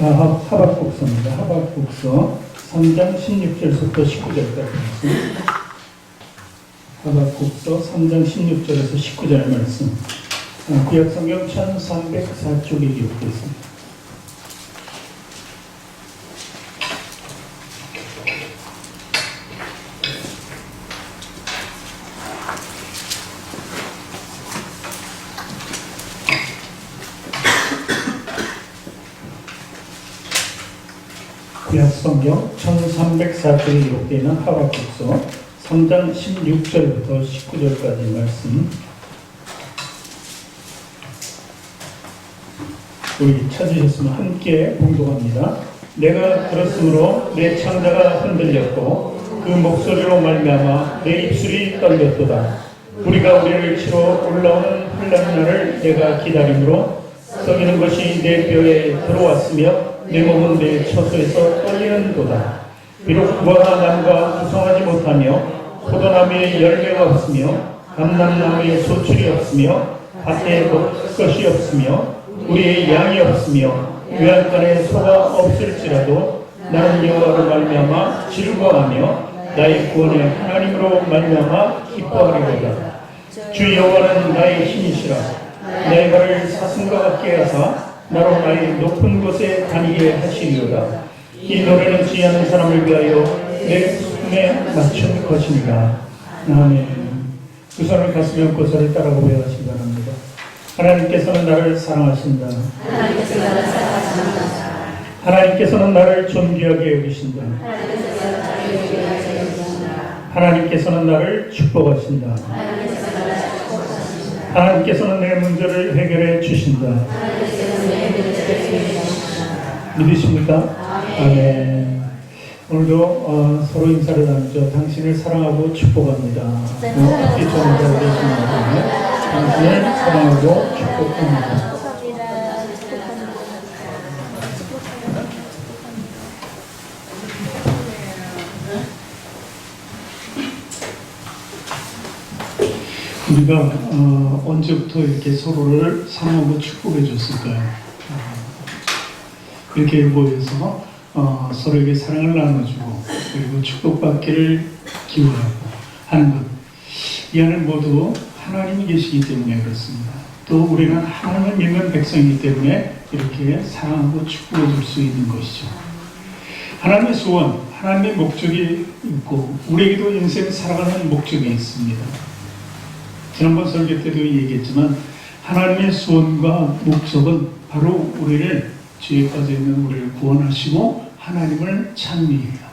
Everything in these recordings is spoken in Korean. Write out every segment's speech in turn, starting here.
하박국서입니다. 하박국서 3장 16절부터 19절까지 말씀. 하박국서 3장 16절에서 19절 말씀. 구약성경 1304쪽에 기록되어 있습니다. 구약성경 1304쪽에 기록되어 있는 하박국서 3장 16절부터 19절까지 말씀. 우리 찾으셨으면 함께 봉독합니다. 내가 들었으므로 내 창자가 흔들렸고 그 목소리로 말미암아 내 입술이 떨렸도다. 우리가 우리를 치러 올라오는 환난 날을 내가 기다림으로 썩이는 것이 내 뼈에 들어왔으며 내 몸은 내 처소에서 떨리는도다. 비록 무화과 나무가 구성하지 못하며 포도나무에 열매가 없으며 감람나무에 소출이 없으며 밭에 먹을 것이 없으며 우리의 양이 없으며 외양간에 소가 없을지라도 나는 여호와로 말미암아 즐거워하며 나의 구원의 하나님으로 말미암아 기뻐하리로다. 주 여호와는 나의 힘이시라. 내 발을 사슴과 같게 하사 나로 나의 높은 곳에 다니게 하시리로다. 이 노래는 지혜하는 사람을 위하여 내 손에 맞춘 것이니라. 아멘. 두 손을 가슴에 얹고 저를 따라 고백하시기 바랍니다. 하나님께서는 나를 사랑하신다. 하나님께서는 나를 존귀하게 여기신다. 하나님께서는 나를 축복하신다. 하나님께서는 내 문제를 해결해 주신다. 믿으십니까? 아멘. 오늘도 서로 인사를 나누죠. 당신을 사랑하고 축복합니다. 어떻게 좋은 자가 되시나요? 당신을 사랑하고 축복합니다. 우리가 언제부터 이렇게 서로를 사랑하고 축복해 줬을까요? 이렇게 모여서 서로에게 사랑을 나눠주고 그리고 축복받기를 기원하고 하는 것, 이 안에 모두 하나님이 계시기 때문에 그렇습니다. 또 우리는 하나님을 믿는 백성이기 때문에 이렇게 사랑하고 축복해 줄 수 있는 것이죠. 하나님의 소원, 하나님의 목적이 있고 우리에게도 인생을 살아가는 목적이 있습니다. 지난번 설교 때도 얘기했지만 하나님의 소원과 목적은 바로 우리를 죄에 빠져 있는 우리를 구원하시고 하나님을 찬미하고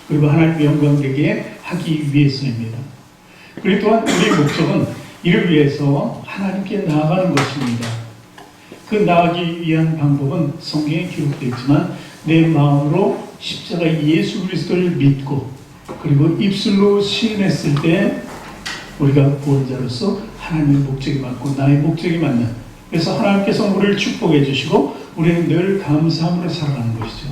그리고 하나님의 영광 되게 하기 위해서입니다. 그리고 또한 우리의 목적은 이를 위해서 하나님께 나아가는 것입니다. 그 나아가기 위한 방법은 성경에 기록되어 있지만 내 마음으로 십자가 예수 그리스도를 믿고 그리고 입술로 시인했을 때 우리가 구원자로서 하나님의 목적이 맞고 나의 목적이 맞는, 그래서 하나님께서 우리를 축복해 주시고 우리는 늘 감사함으로 살아가는 것이죠.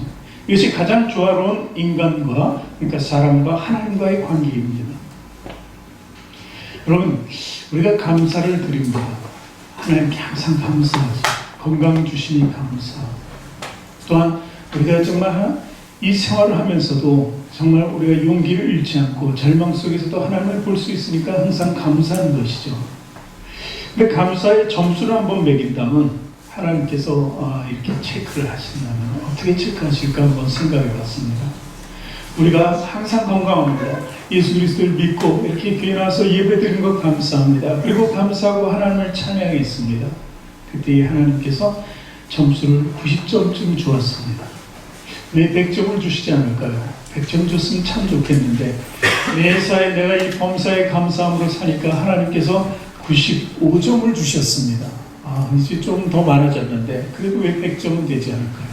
이것이 가장 조화로운 인간과, 그러니까 사람과 하나님과의 관계입니다. 여러분, 우리가 감사를 드립니다. 하나님께 항상 감사하죠. 건강 주시니 감사하고, 또한 우리가 정말 이 생활을 하면서도 정말 우리가 용기를 잃지 않고 절망 속에서도 하나님을 볼 수 있으니까 항상 감사하는 것이죠. 근데 감사의 점수를 한번 매긴다면 하나님께서 이렇게 체크를 하신다면 어떻게 체크하실까 한번 생각해 봤습니다. 우리가 항상 건강합니다. 예수 그리스도를 믿고 이렇게 교회 나와서 예배 드리는 것 감사합니다. 그리고 감사하고 하나님을 찬양했습니다. 그때 하나님께서 점수를 90점쯤 주었습니다. 왜 100점을 주시지 않을까요? 100점 줬으면 참 좋겠는데 매사에 내가 이 범사에 감사함으로 사니까 하나님께서 95점을 주셨습니다. 이제 좀 더 많아졌는데 그래도 왜 100점은 되지 않을까요?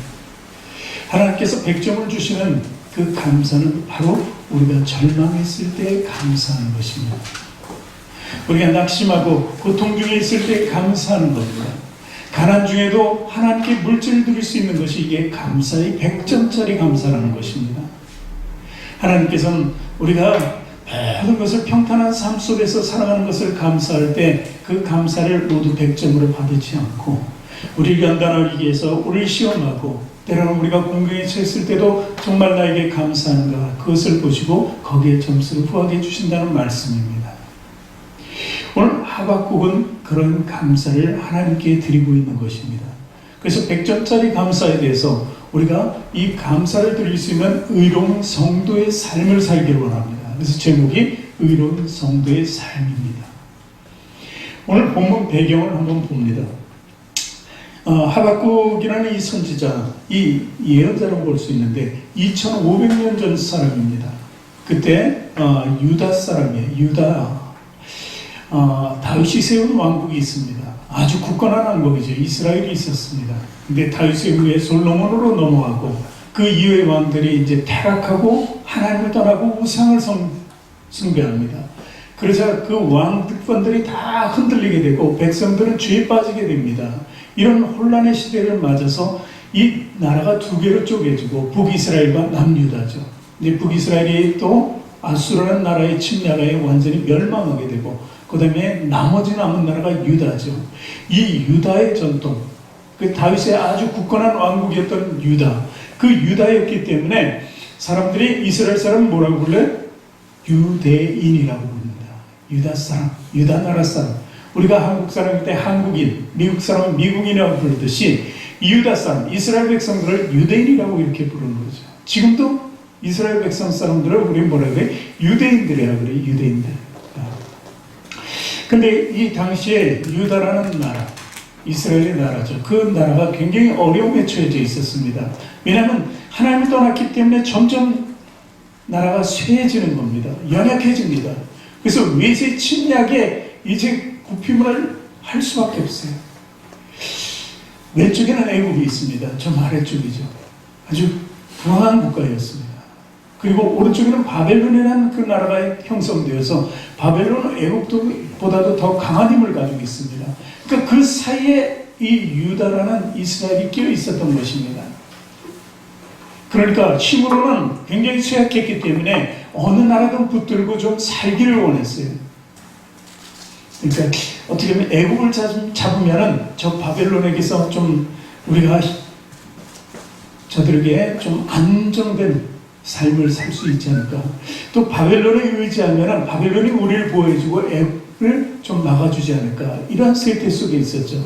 하나님께서 100점을 주시는 그 감사는 바로 우리가 절망했을 때 감사하는 것입니다. 우리가 낙심하고 고통 중에 있을 때 감사하는 겁니다. 가난 중에도 하나님께 물질을 드릴 수 있는 것이 이게 감사의 100점짜리 감사라는 것입니다. 하나님께서는 우리가 모든 것을 평탄한 삶 속에서 살아가는 것을 감사할 때 그 감사를 모두 100점으로 받지 않고 우리를 연단하기 위해서 우리를 시험하고 때로는 우리가 공경에 처했을 때도 정말 나에게 감사한가 그것을 보시고 거기에 점수를 후하게 주신다는 말씀입니다. 오늘 하박국은 그런 감사를 하나님께 드리고 있는 것입니다. 그래서 100점짜리 감사에 대해서 우리가 이 감사를 드릴 수 있는 의로운 성도의 삶을 살기를 원합니다. 그래서 제목이 의로운 성도의 삶입니다. 오늘 본문 배경을 한번 봅니다. 하박국이라는 이 선지자, 이 예언자라고 볼 수 있는데 2500년 전 사람입니다. 그때 유다 사람이에요. 유다 다윗이 세운 왕국이 있습니다. 아주 굳건한 왕국이죠. 이스라엘이 있었습니다. 근데 다윗의 후에 솔로몬으로 넘어가고 그 이후의 왕들이 이제 타락하고 하나님을 떠나고 우상을 숭배합니다. 그래서 그 왕권들이 다 흔들리게 되고 백성들은 죄에 빠지게 됩니다. 이런 혼란의 시대를 맞아서 이 나라가 두 개로 쪼개지고 북이스라엘과 남유다죠. 이제 북이스라엘이 또 아수르라는 나라의 침략하에 완전히 멸망하게 되고 그 다음에 나머지 남은 나라가 유다죠. 이 유다의 전통, 그 다윗의 아주 굳건한 왕국이었던 유다, 그 유다였기 때문에 사람들이 이스라엘 사람 뭐라고 불러요? 유대인이라고 부릅니다. 유다 사람, 유다 나라 사람. 우리가 한국 사람일 때 한국인, 미국 사람은 미국인이라고 부르듯이 유다 사람, 이스라엘 백성들을 유대인이라고 이렇게 부르는 거죠. 지금도 이스라엘 백성 사람들을 우리 뭐라고 해요? 유대인들이라고 그래요. 유대인들. 근데 이 당시에 유다라는 나라, 이스라엘의 나라죠. 그 나라가 굉장히 어려움에 처해져 있었습니다. 왜냐하면 하나님을 떠났기 때문에 점점 나라가 쇠해지는 겁니다. 연약해집니다. 그래서 외세 침략에 이제 구피문을 할 수밖에 없어요. 왼쪽에는 애국이 있습니다. 좀 아래쪽이죠. 아주 부강한 국가였습니다. 그리고 오른쪽에는 바벨론이라는 그 나라가 형성되어서 바벨론은 애국보다도 더 강한 힘을 가지고 있습니다. 그러니까 그 사이에 이 유다라는 이스라엘이 끼어 있었던 것입니다. 그러니까 힘으로는 굉장히 쇠약했기 때문에 어느 나라든 붙들고 좀 살기를 원했어요. 그러니까 어떻게 보면 애국을 잡으면은 저 바벨론에게서 좀 우리가 저들에게 좀 안정된 삶을 살 수 있지 않을까. 또 바벨론에 의지하면 바벨론이 우리를 보호해주고 애국을 좀 막아주지 않을까. 이런 세태 속에 있었죠.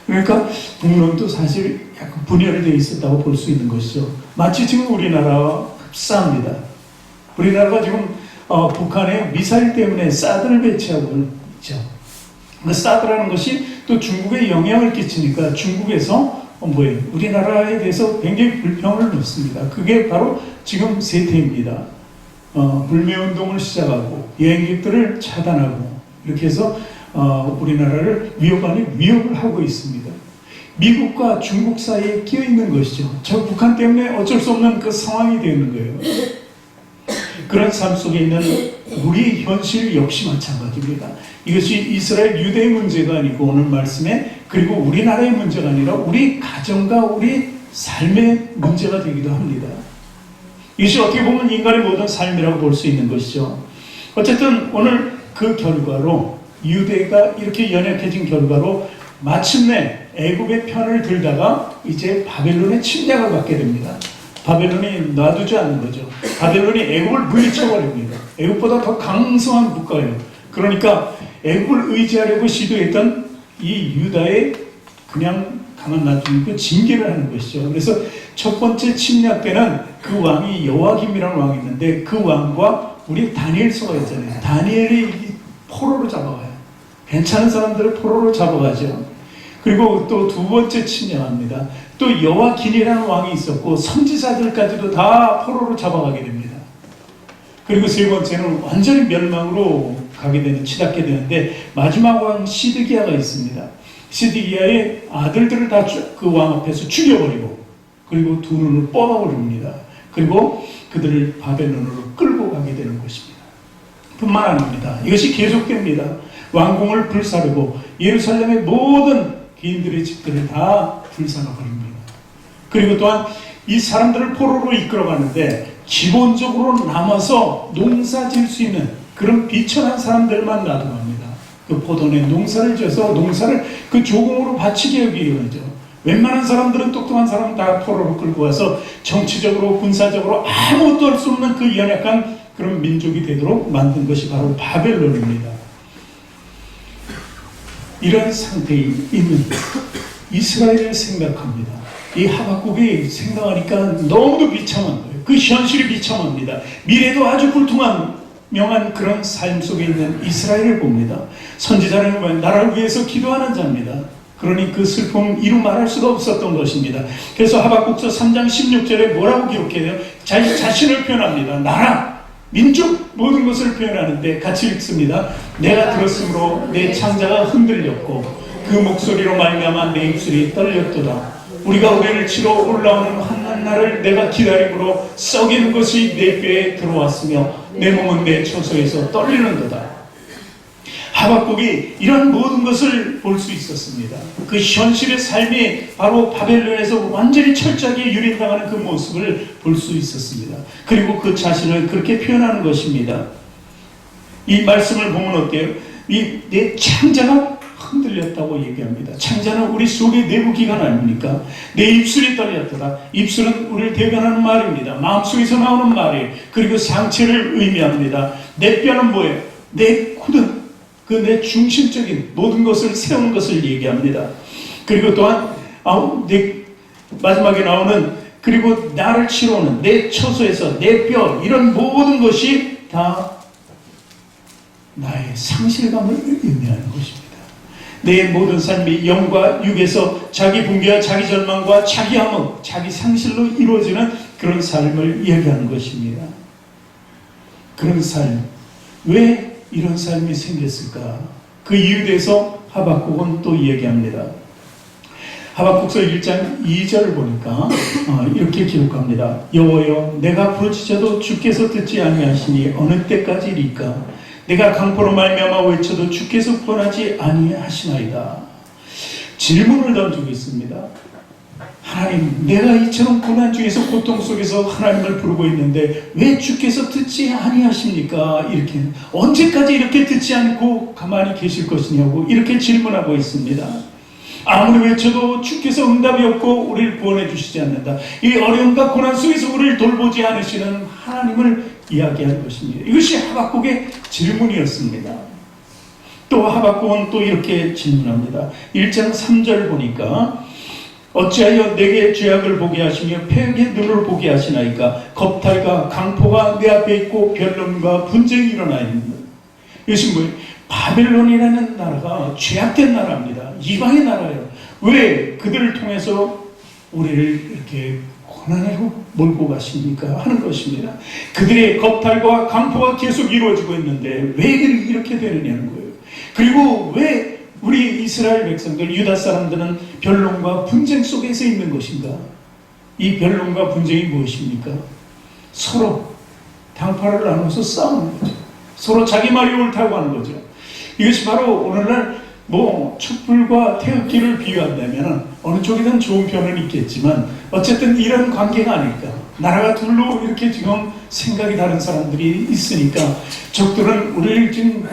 그러니까 북론도 사실 약간 분열되어 있었다고 볼 수 있는 것이죠. 마치 지금 우리나라와 흡사합니다. 우리나라가 지금 북한에 미사일 때문에 사드를 배치하고 있죠. 그 사드라는 것이 또 중국에 영향을 끼치니까 중국에서 우리나라에 대해서 굉장히 불평을 넣습니다. 그게 바로 지금 세태입니다. 불매운동을 시작하고 여행객들을 차단하고 이렇게 해서 우리나라를 위협을 하고 있습니다. 미국과 중국 사이에 끼어 있는 것이죠. 저 북한 때문에 어쩔 수 없는 그 상황이 되는 거예요. 그런 삶 속에 있는 우리 현실 역시 마찬가지입니다. 이것이 이스라엘 유대의 문제가 아니고 오늘 말씀에 그리고 우리나라의 문제가 아니라 우리 가정과 우리 삶의 문제가 되기도 합니다. 이것이 어떻게 보면 인간의 모든 삶이라고 볼 수 있는 것이죠. 어쨌든 오늘 그 결과로 유대가 이렇게 연약해진 결과로 마침내 애굽의 편을 들다가 이제 바벨론의 침략을 받게 됩니다. 바벨론이 놔두지 않는 거죠. 바벨론이 애굽을 물리쳐버립니다. 애굽보다 더 강성한 국가예요. 그러니까 애굽을 의지하려고 시도했던 이 유다의 그냥 가만 놔두고 징계를 하는 것이죠. 그래서 첫 번째 침략 때는 그 왕이 여호야김이라는 왕이 있는데 그 왕과 우리 다니엘서가 있잖아요. 다니엘이 포로로 잡아가요. 괜찮은 사람들을 포로로 잡아가죠. 그리고 또 두 번째 침략합니다. 또 여호야긴이라는 왕이 있었고 선지자들까지도 다 포로로 잡아가게 됩니다. 그리고 세 번째는 완전히 멸망으로 치닫게 되는데 마지막 왕 시드기야가 있습니다. 시드기야의 아들들을 다 그 왕 앞에서 죽여버리고 그리고 두 눈을 뽑아버립니다. 그리고 그들을 바벨론으로 끌고 가게 되는 것입니다. 뿐만 아닙니다. 이것이 계속됩니다. 왕궁을 불사르고 예루살렘의 모든 귀인들의 집들을 다 불살라버립니다. 그리고 또한 이 사람들을 포로로 이끌어가는데 기본적으로 남아서 농사 지을 수 있는 그런 비천한 사람들만 놔두갑니다. 그 포도에 농사를 지어서 농사를 그 조공으로 바치게 여기게 되죠. 웬만한 사람들은, 똑똑한 사람 다 포로로 끌고 와서 정치적으로 군사적으로 아무것도 할 수 없는 그 연약한 그런 민족이 되도록 만든 것이 바로 바벨론입니다. 이런 상태에 있는 이스라엘을 생각합니다. 이 하박국이 생각하니까 너무도 비참한 거예요. 그 현실이 비참합니다. 미래도 아주 불투명한 그런 삶 속에 있는 이스라엘을 봅니다. 선지자는 나라를 위해서 기도하는 자입니다. 그러니 그 슬픔 이루 말할 수가 없었던 것입니다. 그래서 하박국서 3장 16절에 뭐라고 기록해요? 자신을 표현합니다. 나라, 민족, 모든 것을 표현하는데 같이 읽습니다. 내가 들었으므로 내 창자가 흔들렸고 그 목소리로 말미암아 내 입술이 떨렸도다. 우리가 우리를 치러 올라오는 한날을 내가 기다림으로 썩이는 것이 내 뼈에 들어왔으며 내 몸은 내 처소에서 떨리는도다. 하박국이 이런 모든 것을 볼 수 있었습니다. 그 현실의 삶이 바로 바벨론에서 완전히 철저하게 유린당하는 그 모습을 볼 수 있었습니다. 그리고 그 자신을 그렇게 표현하는 것입니다. 이 말씀을 보면 어때요? 내 창자가 흔들렸다고 얘기합니다. 창자는 우리 속의 내부 기관 아닙니까? 내 입술이 떨렸더라. 입술은 우리를 대변하는 말입니다. 마음속에서 나오는 말이에요. 그리고 상체를 의미합니다. 내 뼈는 뭐예요? 내 굳은 그 내 중심적인 모든 것을 세우는 것을 얘기합니다. 그리고 또한 마지막에 나오는 그리고 나를 치러 오는 내 처소에서 내 뼈, 이런 모든 것이 다 나의 상실감을 의미하는 것입니다. 내 모든 삶이 영과 육에서 자기 붕괴와 자기 절망과 자기 암흑, 자기 상실로 이루어지는 그런 삶을 이야기하는 것입니다. 그런 삶, 왜 이런 삶이 생겼을까? 그 이유에 대해서 하박국은 또 얘기합니다. 하박국서 1장 2절을 보니까 이렇게 기록합니다. 여호와여, 내가 부르짖어도 주께서 듣지 아니하시니 어느 때까지리까? 내가 강포로 말미암아 외쳐도 주께서 구원하지 아니하시나이다. 질문을 던지고 있습니다. 하나님, 내가 이처럼 고난 중에서 고통 속에서 하나님을 부르고 있는데 왜 주께서 듣지 아니하십니까? 이렇게 언제까지 이렇게 듣지 않고 가만히 계실 것이냐고 이렇게 질문하고 있습니다. 아무리 외쳐도 주께서 응답이 없고 우리를 구원해 주시지 않는다. 이 어려움과 고난 속에서 우리를 돌보지 않으시는 하나님을 이야기하는 것입니다. 이것이 하박국의 질문이었습니다. 또 하박국은 또 이렇게 질문합니다. 1장 3절 보니까 어찌하여 내게 죄악을 보게 하시며 폐역의 눈을 보게 하시나이까? 겁탈과 강포가 내 앞에 있고 변론과 분쟁이 일어나 있는 것. 이것이 뭐예요? 바벨론이라는 나라가 죄악된 나라입니다. 이방의 나라예요. 왜 그들을 통해서 우리를 이렇게 고난으로 몰고 가십니까? 하는 것입니다. 그들의 겁탈과 강포가 계속 이루어지고 있는데 왜 이렇게 되느냐는 거예요. 그리고 왜 우리 이스라엘 백성들, 유다 사람들은 변론과 분쟁 속에서 있는 것인가? 이 변론과 분쟁이 무엇입니까? 서로 당파를 나눠서 싸우는 거죠. 서로 자기 말이 옳다고 하는 거죠. 이것이 바로 오늘날 촛불과 태극기를 비유한다면 어느 쪽이든 좋은 편은 있겠지만 어쨌든 이런 관계가 아닐까. 나라가 둘로 이렇게 지금 생각이 다른 사람들이 있으니까 적들은 우리를 지금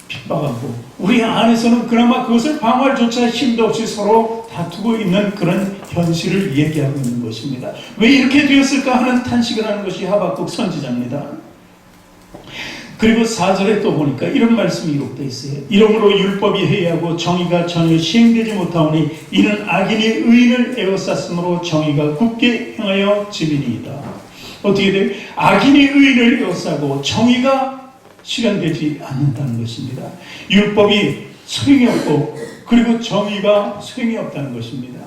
핍박하고 우리 안에서는 그나마 그것을 방어할 조차 힘도 없이 서로 다투고 있는 그런 현실을 얘기하고 있는 것입니다. 왜 이렇게 되었을까 하는 탄식을 하는 것이 하박국 선지자입니다. 그리고 4절에 또 보니까 이런 말씀이 기록되어 있어요. 이러므로 율법이 해이하고 정의가 전혀 시행되지 못하오니 이는 악인이 의인을 에워쌌으므로 정의가 굳게 행하여 지민이이다. 어떻게 돼요? 악인이 의인을 에워싸고 정의가 실현되지 않는다는 것입니다. 율법이 소용이 없고 그리고 정의가 소용이 없다는 것입니다.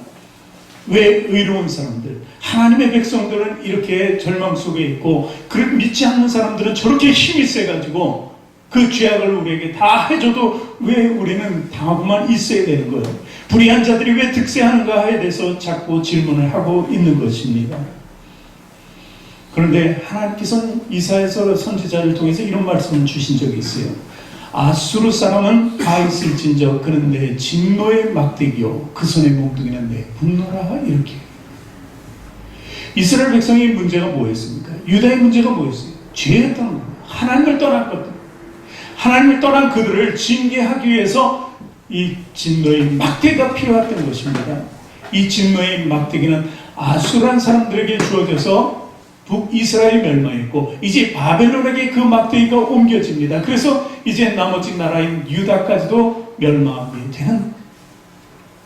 왜 의로운 사람들, 하나님의 백성들은 이렇게 절망 속에 있고 그를 믿지 않는 사람들은 저렇게 힘이 세가지고 그 죄악을 우리에게 다 해줘도 왜 우리는 당하고만 있어야 되는 거예요? 불의한 자들이 왜 득세하는가에 대해서 자꾸 질문을 하고 있는 것입니다. 그런데 하나님께서는 이사야서 선지자를 통해서 이런 말씀을 주신 적이 있어요. 아수르 사람은 가 있을진저 그는 내 진노의 막대기요 그 손의 몽둥이는 내 분노라. 이렇게 이스라엘 백성의 문제가 뭐였습니까? 유다의 문제가 뭐였어요? 죄였다는 거예요. 하나님을 떠난 것들, 하나님을 떠난 그들을 징계하기 위해서 이 진노의 막대기가 필요했던 것입니다. 이 진노의 막대기는 아수란 사람들에게 주어져서 북이스라엘이 멸망했고 이제 바벨론에게 그 막대기가 옮겨집니다. 그래서 이제 나머지 나라인 유다까지도 멸망하게 되는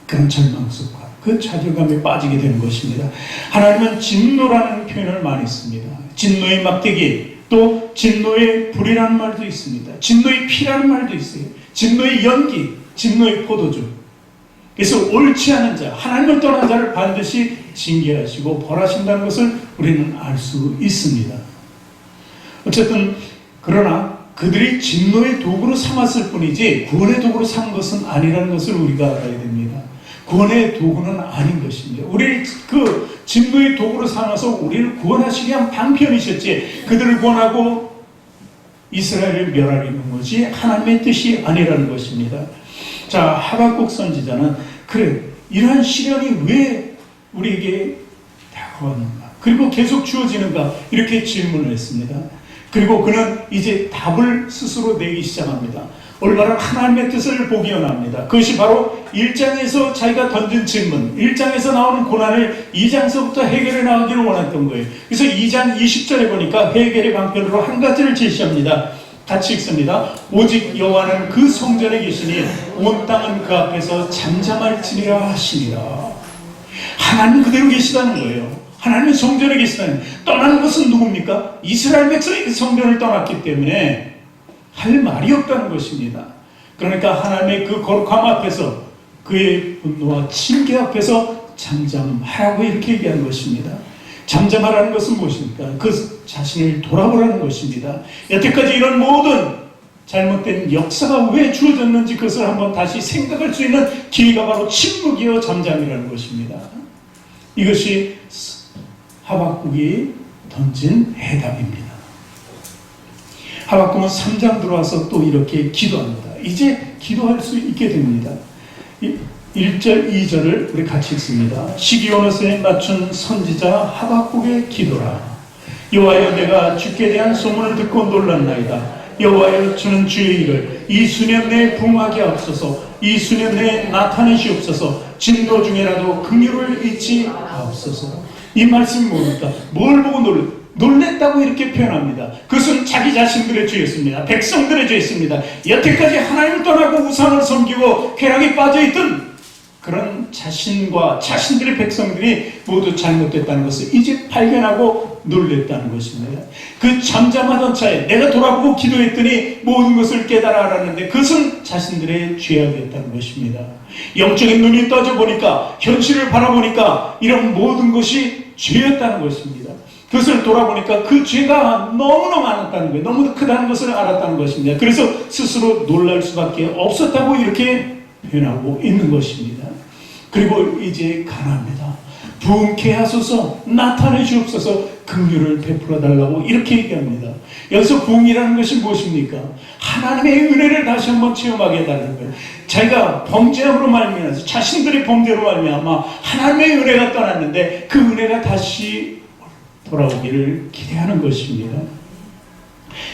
그런 절망성과 그 좌절감에 빠지게 되는 것입니다. 하나님은 진노라는 표현을 많이 씁니다. 진노의 막대기, 또 진노의 불이라는 말도 있습니다. 진노의 피라는 말도 있어요. 진노의 연기, 진노의 포도주. 그래서 옳지 않은 자, 하나님을 떠난 자를 반드시 징계하시고 벌하신다는 것을 우리는 알 수 있습니다. 어쨌든 그러나 그들이 진노의 도구로 삼았을 뿐이지 구원의 도구로 삼은 것은 아니라는 것을 우리가 알아야 됩니다. 구원의 도구는 아닌 것입니다. 우리를 그 진노의 도구로 삼아서 우리를 구원하시기 위한 방편이셨지, 그들을 구원하고 이스라엘을 멸하려는 것이 하나님의 뜻이 아니라는 것입니다. 자, 하박국 선지자는 그래, 이러한 시련이 왜 우리에게 다가왔는가, 그리고 계속 주어지는가, 이렇게 질문을 했습니다. 그리고 그는 이제 답을 스스로 내기 시작합니다. 올바른 하나님의 뜻을 보기 원합니다. 그것이 바로 1장에서 자기가 던진 질문, 1장에서 나오는 고난을 2장서부터 해결해 나가기를 원했던 거예요. 그래서 2장 20절에 보니까 해결의 방편으로 한 가지를 제시합니다. 같이 읽습니다. 오직 여호와는 그 성전에 계시니 온 땅은 그 앞에서 잠잠할지니라 하시니라. 하나님 그대로 계시다는 거예요. 하나님은 성전에 계시다는, 떠나는 것은 누굽니까? 이스라엘 백성이 성전을 떠났기 때문에 할 말이 없다는 것입니다. 그러니까 하나님의 그 거룩함 앞에서, 그의 분노와 징계 앞에서 잠잠하라고 이렇게 얘기한 것입니다. 잠잠하라는 것은 무엇입니까? 그 자신을 돌아보라는 것입니다. 여태까지 이런 모든 잘못된 역사가 왜 주어졌는지 그것을 한번 다시 생각할 수 있는 기회가 바로 침묵이요 잠잠이라는 것입니다. 이것이 하박국이 던진 해답입니다. 하박국은 3장 들어와서 또 이렇게 기도합니다. 이제 기도할 수 있게 됩니다. 1절, 2절을 우리 같이 읽습니다. 시기온호서에 맞춘 선지자 하박국의 기도라. 여호와여, 내가 주께 대한 소문을 듣고 놀랐나이다. 여호와여, 주는 주의 일을 이 수년 내에 붕하게 하옵소서. 이 수년 내에 나타내시옵소서. 진노 중에라도 긍휼을 잊지 하옵소서. 이 말씀이 뭡니까? 뭘 보고 놀랬다고 이렇게 표현합니다. 그것은 자기 자신들의 죄였습니다. 백성들의 죄였습니다. 여태까지 하나님을 떠나고 우상을 섬기고 쾌락에 빠져있던 그런 자신과 자신들의 백성들이 모두 잘못됐다는 것을 이제 발견하고 놀랬다는 것입니다. 그 잠잠하던 차에 내가 돌아보고 기도했더니 모든 것을 깨달아 알았는데 그것은 자신들의 죄악이었다는 것입니다. 영적인 눈이 떠져보니까, 현실을 바라보니까 이런 모든 것이 죄였다는 것입니다. 그것을 돌아보니까 그 죄가 너무나 많았다는 거예요. 너무 크다는 것을 알았다는 것입니다. 그래서 스스로 놀랄 수밖에 없었다고 이렇게 표현하고 있는 것입니다. 그리고 이제 간합니다. 부흥케 하소서, 나타내 주옵소서, 긍휼을 베풀어 달라고 이렇게 얘기합니다. 여기서 부흥이라는 것이 무엇입니까? 하나님의 은혜를 다시 한번 체험하게 해달라는 거예요. 자기가 범죄함으로 말미암아서, 자신들의 범죄로 말미암아 하나님의 은혜가 떠났는데 그 은혜가 다시 돌아오기를 기대하는 것입니다.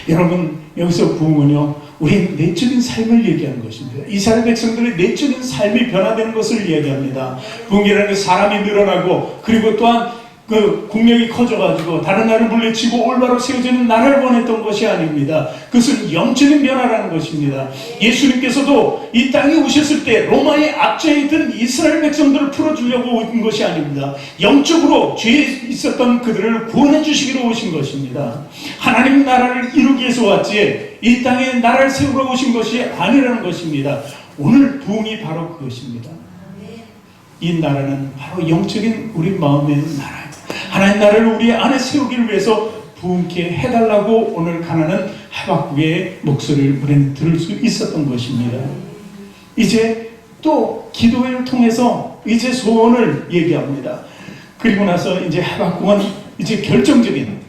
여러분, 여기서 부흥은요, 우리 내적인 삶을 얘기하는 것입니다. 이스라엘 백성들의 내적인 삶이 변화되는 것을 이야기합니다. 부흥이라는 게 사람이 늘어나고, 그리고 또한 그 국력이 커져가지고 다른 나라를 물리치고 올바로 세워지는 나라를 원했던 것이 아닙니다. 그것은 영적인 변화라는 것입니다. 예수님께서도 이 땅에 오셨을 때 로마의 압제에 있던 이스라엘 백성들을 풀어주려고 오신 것이 아닙니다. 영적으로 죄에 있었던 그들을 구원해 주시기로 오신 것입니다. 하나님 나라를 이루기 위해서 왔지 이 땅에 나라를 세우러 오신 것이 아니라는 것입니다. 오늘 부흥이 바로 그것입니다. 이 나라는 바로 영적인 우리 마음의 나라입니다. 하나님 나라를 우리 안에 세우기를 위해서 부흥케 해달라고 오늘 가나는 하박국의 목소리를 우리는 들을 수 있었던 것입니다. 이제 또 기도를 통해서 이제 소원을 얘기합니다. 그리고 나서 이제 하박국은 이제 결정적인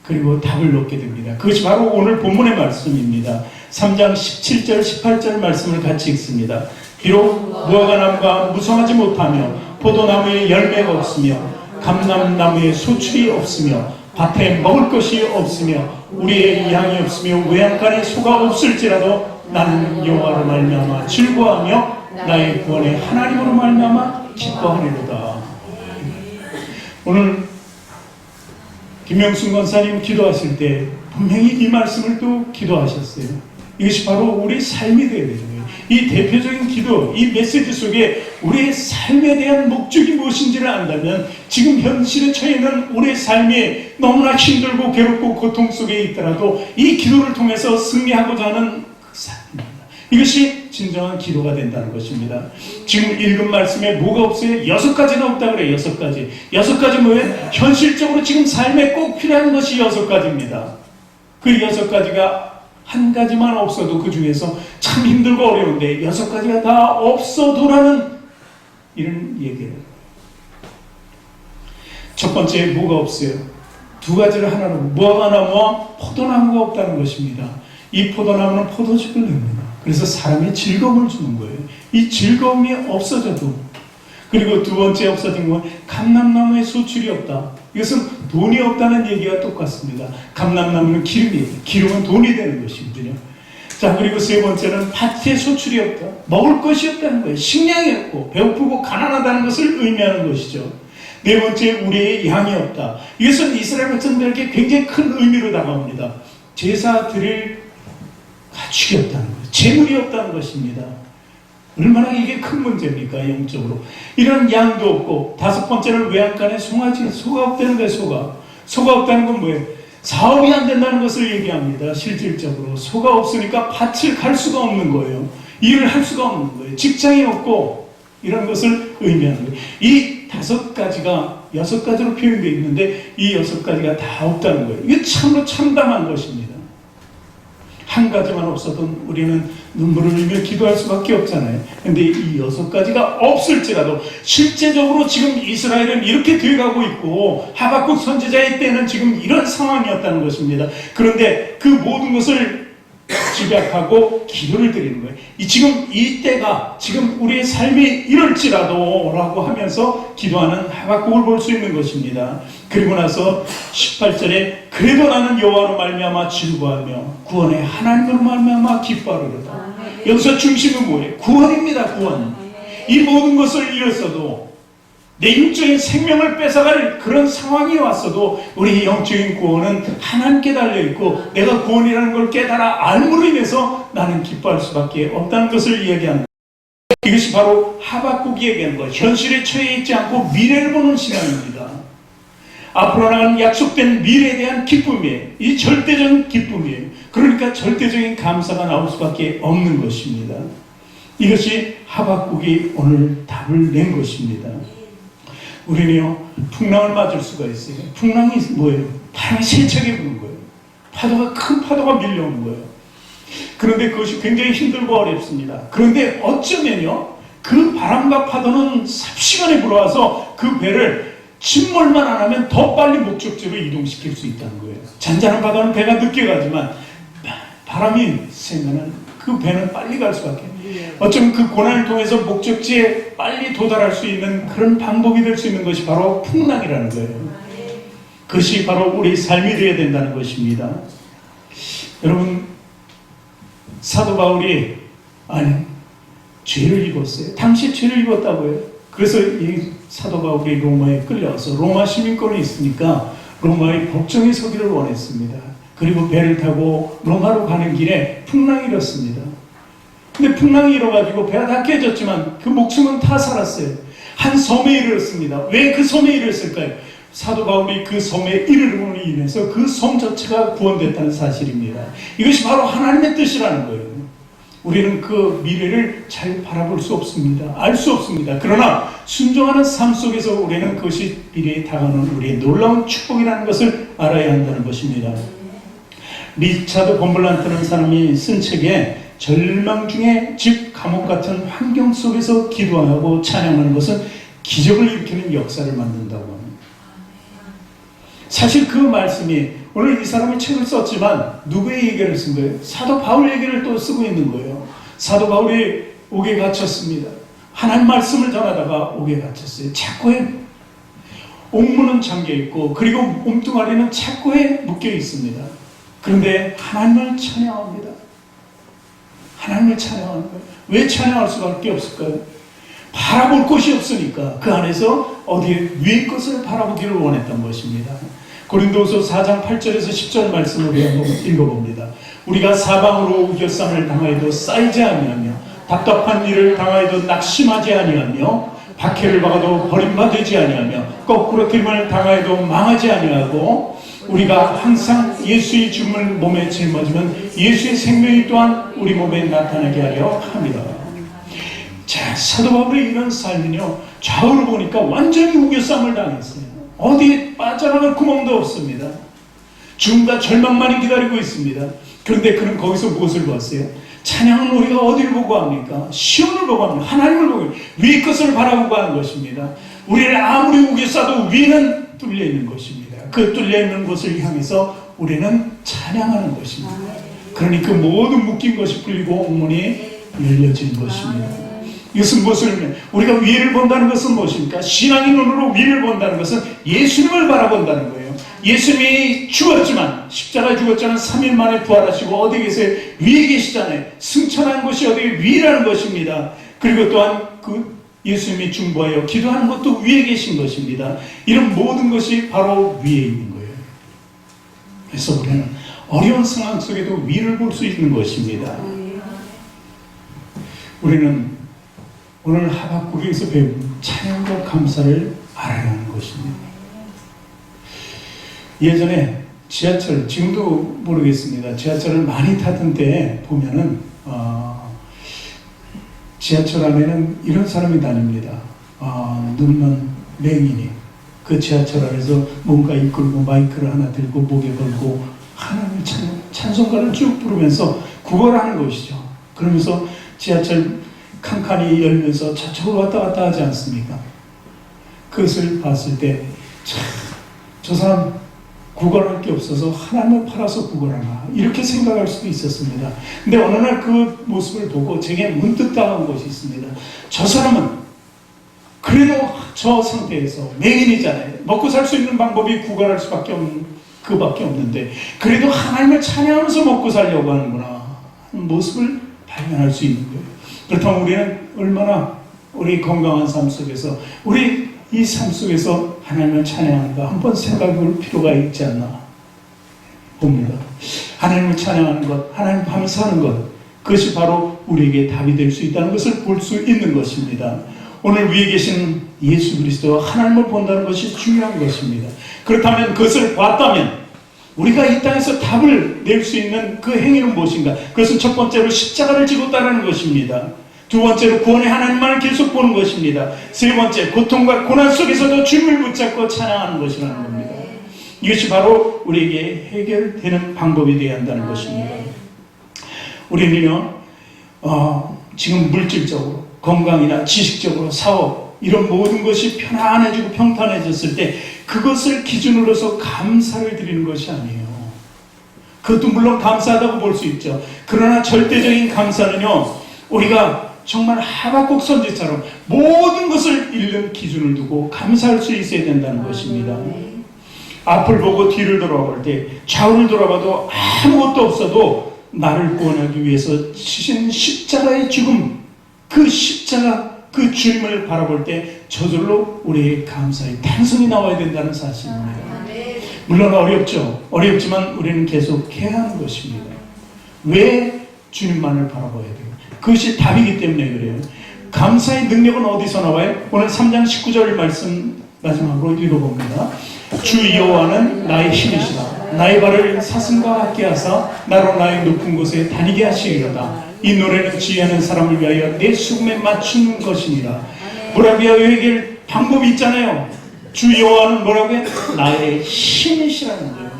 그리고 답을 얻게 됩니다. 그것이 바로 오늘 본문의 말씀입니다. 3장 17절 18절 말씀을 같이 읽습니다. 비록 무화과 나무가 무성하지 못하며 포도나무에 열매가 없으며 감람나무에 소출이 없으며 밭에 먹을 것이 없으며 우리의 양이 없으며 외양간에 소가 없을지라도 나는 여호와로 말미암아 즐거워하며 나의 구원의 하나님으로 말미암아 기뻐하리로다. 오늘 김영순 권사님 기도하실 때 분명히 이 말씀을 또 기도하셨어요. 이것이 바로 우리 삶이 되어야 되는 거예요. 이 대표적인 기도, 이 메시지 속에 우리의 삶에 대한 목적이 무엇인지를 안다면 지금 현실에 처해 있는 우리의 삶이 너무나 힘들고 괴롭고 고통 속에 있더라도 이 기도를 통해서 승리하고자 하는 그 삶입니다. 이것이 진정한 기도가 된다는 것입니다. 지금 읽은 말씀에 뭐가 없어요? 6가지나 없다 그래요. 6가지. 6가지 뭐예요? 현실적으로 지금 삶에 꼭 필요한 것이 6가지입니다. 그 6가지가 한 가지만 없어도 그 중에서 참 힘들고 어려운데 6가지가 다 없어도라는 이런 얘기를. 첫 번째 뭐가 없어요? 2가지를 하나로 무화과나무와 포도나무가 없다는 것입니다. 이 포도나무는 포도즙을 냅니다. 그래서 사람이 즐거움을 주는 거예요. 이 즐거움이 없어져도. 그리고 2번째 없어진 건 감람나무에 소출이 없다. 이것은 돈이 없다는 얘기가 똑같습니다. 감람나무는 기름이에요. 기름은 돈이 되는 것이거든요. 자, 그리고 3번째는 밭에 소출이 없다. 먹을 것이 없다는 거예요. 식량이 없고 배고프고 가난하다는 것을 의미하는 것이죠. 4번째, 우리의 양이 없다. 이것은 이스라엘 백성들에게 굉장히 큰 의미로 다가옵니다. 제사 드릴 가축이 없다는 거예요. 재물이 없다는 것입니다. 얼마나 이게 큰 문제입니까? 영적으로. 이런 양도 없고, 5번째는 외양간에 송아지, 소가 없다는 거예요. 소가 없다는 건 뭐예요? 사업이 안 된다는 것을 얘기합니다. 실질적으로 소가 없으니까 밭을 갈 수가 없는 거예요. 일을 할 수가 없는 거예요. 직장이 없고 이런 것을 의미하는 거예요. 이 5가지가 6가지로 표현되어 있는데 이 6가지가 다 없다는 거예요. 이게 참으로 참담한 것입니다. 한 가지만 없어도 우리는 눈물을 흘리며 기도할 수밖에 없잖아요. 근데 이 6가지가 없을지라도 실제적으로 지금 이스라엘은 이렇게 되어가고 있고 하박국 선지자의 때는 지금 이런 상황이었다는 것입니다. 그런데 그 모든 것을 집약하고 기도를 드리는 거예요. 지금 이 때가 지금 우리의 삶이 이럴지라도 라고 하면서 기도하는 하박국을 볼 수 있는 것입니다. 그리고 나서 18절에 그래도 나는 여호와로 말미암아 즐거워하며 구원의 하나님으로 말미암아 기뻐하리로다. 여기서 중심은 뭐예요? 구원입니다. 구원. 이 모든 것을 잃었어도 내 육적인 생명을 뺏어갈 그런 상황이 왔어도 우리의 영적인 구원은 하나님께 달려있고 내가 구원이라는 걸 깨달아 알므로 인해서 나는 기뻐할 수밖에 없다는 것을 이야기합니다. 이것이 바로 하박국이 얘기하는 것. 현실에 처해 있지 않고 미래를 보는 신앙입니다. 앞으로 나가는 약속된 미래에 대한 기쁨이에요. 이 절대적인 기쁨이에요. 그러니까 절대적인 감사가 나올 수밖에 없는 것입니다. 이것이 하박국이 오늘 답을 낸 것입니다. 우리는요, 풍랑을 맞을 수가 있어요. 풍랑이 뭐예요? 바람이 세차게 부는 거예요. 큰 파도가 밀려오는 거예요. 그런데 그것이 굉장히 힘들고 어렵습니다. 그런데 어쩌면요, 그 바람과 파도는 삽시간에 불어와서 그 배를 침몰만 안 하면 더 빨리 목적지로 이동시킬 수 있다는 거예요. 잔잔한 바다는 배가 늦게 가지만 바람이 세면은 그 배는 빨리 갈 수밖에. 어쩌면 그 고난을 통해서 목적지에 빨리 도달할 수 있는 그런 방법이 될 수 있는 것이 바로 풍랑이라는 거예요. 그것이 바로 우리 삶이 되어야 된다는 것입니다. 여러분, 사도 바울이 죄를 입었어요. 당시 죄를 입었다고 해요. 그래서 이 사도 바울이 로마에 끌려와서 로마 시민권이 있으니까 로마의 법정에 서기를 원했습니다. 그리고 배를 타고 로마로 가는 길에 풍랑이 일었습니다. 근데 풍랑이 일어가지고 배가 다 깨졌지만 그 목숨은 다 살았어요. 한 섬에 이르렀습니다. 왜 그 섬에 이르렀을까요? 사도 바울이 그 섬에 이르름으로 인해서 그 섬 자체가 구원됐다는 사실입니다. 이것이 바로 하나님의 뜻이라는 거예요. 우리는 그 미래를 잘 바라볼 수 없습니다. 알 수 없습니다. 그러나 순종하는 삶 속에서 우리는 그것이 미래에 다가오는 우리의 놀라운 축복이라는 것을 알아야 한다는 것입니다. 리차드 봄블란트라는 사람이 쓴 책에 절망 중에 즉 감옥 같은 환경 속에서 기도하고 찬양하는 것은 기적을 일으키는 역사를 만든다고 합니다. 사실 그 말씀이 오늘 이 사람이 책을 썼지만 누구의 얘기를 쓴 거예요? 사도 바울 얘기를 또 쓰고 있는 거예요. 사도 바울이 옥에 갇혔습니다. 하나님 말씀을 전하다가 옥에 갇혔어요. 착고에 옥문은 잠겨 있고 그리고 몸뚱아리는 착고에 묶여 있습니다. 그런데 하나님을 찬양합니다. 하나님을 찬양하는 거예요. 왜 찬양할 수밖에 없을까요? 바라볼 곳이 없으니까 그 안에서 어디에 위의 것을 바라보기를 원했던 것입니다. 고린도후서 4장 8절에서 10절 말씀을 한번 읽어봅니다. 우리가 사방으로 우겨쌈을 당하여도 쌓이지 아니하며 답답한 일을 당하여도 낙심하지 아니하며 박해를 받아도 버림받지 아니하며 거꾸로 됨을 당하여도 망하지 아니하고 우리가 항상 예수의 죽음을 몸에 짊어지면 예수의 생명이 또한 우리 몸에 나타나게 하려 합니다. 자, 사도 바울의 이런 삶은요, 좌우를 보니까 완전히 우겨쌈을 당했어요. 어디에 빠져나갈 구멍도 없습니다. 죽음과 절망만이 기다리고 있습니다. 그런데 그는 거기서 무엇을 보았어요? 찬양은 우리가 어디를 보고 합니까? 시온을 보고 합니다. 하나님을 보고 위의 것을 바라보고 하는 것입니다. 우리를 아무리 우겨싸도 위는 뚫려 있는 것입니다. 그 뚫려 있는 곳을 향해서 우리는 찬양하는 것입니다. 그러니 그 모든 묶인 것이 풀리고 옥문이 열려진 것입니다. 이것은 무엇을 의미해요? 우리가 위를 본다는 것은 무엇입니까? 신앙의 눈으로 위를 본다는 것은 예수님을 바라본다는 거예요. 예수님이 죽었지만, 십자가에 죽었지만 3일 만에 부활하시고 어디 계세요? 위에 계시잖아요. 승천한 곳이 어디 위라는 것입니다. 그리고 또한 그 예수님이 중보하여 기도하는 것도 위에 계신 것입니다. 이런 모든 것이 바로 위에 있는 거예요. 그래서 우리는 어려운 상황 속에도 위를 볼 수 있는 것입니다. 우리는 오늘 하박국에서 배운 찬양과 감사를 알아야 하는 것입니다. 예전에 지하철, 지금도 모르겠습니다. 지하철을 많이 타던 때에 보면은 지하철 안에는 이런 사람이 다닙니다. 늙는 맹인이 그 지하철 안에서 뭔가 이끌고 마이크를 하나 들고 목에 걸고 하나님을 찬송가를 쭉 부르면서 구걸하는 것이죠. 그러면서 지하철 칸칸이 열면서 저쪽으로 왔다 갔다 하지 않습니까? 그것을 봤을 때 참, 저 사람 구걸할 게 없어서 하나님을 팔아서 구걸하나 이렇게 생각할 수도 있었습니다. 근데 어느 날 그 모습을 보고 제게 문득 다가온 것이 있습니다. 저 사람은 그래도 저 상태에서 맹인이잖아요. 먹고 살 수 있는 방법이 구걸할 수밖에 없는 그밖에 없는데 그래도 하나님을 찬양하면서 먹고 살려고 하는구나 하는 모습을 발견할 수 있는 거예요. 그렇다면 우리는 얼마나 우리 건강한 삶 속에서 우리 이 삶 속에서 하나님을 찬양하는가 한번 생각해 볼 필요가 있지 않나 봅니다. 하나님을 찬양하는 것, 하나님 감사하는 것, 그것이 바로 우리에게 답이 될 수 있다는 것을 볼 수 있는 것입니다. 오늘 위에 계신 예수 그리스도와 하나님을 본다는 것이 중요한 것입니다. 그렇다면 그것을 봤다면 우리가 이 땅에서 답을 낼 수 있는 그 행위는 무엇인가? 그것은 첫 번째로 십자가를 지고 따르는 것입니다. 두 번째로 구원의 하나님만을 계속 보는 것입니다. 세 번째, 고통과 고난 속에서도 주님을 붙잡고 찬양하는 것이라는 겁니다. 이것이 바로 우리에게 해결되는 방법이 되어야 한다는 것입니다. 우리는요, 지금 물질적으로, 건강이나 지식적으로, 사업, 이런 모든 것이 편안해지고 평탄해졌을 때 그것을 기준으로서 감사를 드리는 것이 아니에요. 그것도 물론 감사하다고 볼 수 있죠. 그러나 절대적인 감사는요, 우리가 정말 하박국 선지처럼 모든 것을 잃는 기준을 두고 감사할 수 있어야 된다는 것입니다. 앞을 보고 뒤를 돌아볼 때 좌우를 돌아봐도 아무것도 없어도 나를 구원하기 위해서 지신 십자가의 죽음, 그 십자가, 그 주님을 바라볼 때 저절로 우리의 감사의 탄성이 나와야 된다는 사실입니다. 물론 어렵죠. 어렵지만 우리는 계속 해야 하는 것입니다. 왜 주님만을 바라봐야 돼요? 그것이 답이기 때문에 그래요. 감사의 능력은 어디서 나와요? 오늘 3장 19절 말씀 마지막으로 읽어봅니다. 주 여호와는 나의 힘이시다. 나의 발을 사슴과 같게 하사 나로 나의 높은 곳에 다니게 하시리로다. 이 노래는 지혜하는 사람을 위하여 내 수금에 맞추는 것이니라. 뭐라고 여길 방법이 있잖아요. 주 여호와는 뭐라고 해? 나의 힘이시라는 거예요.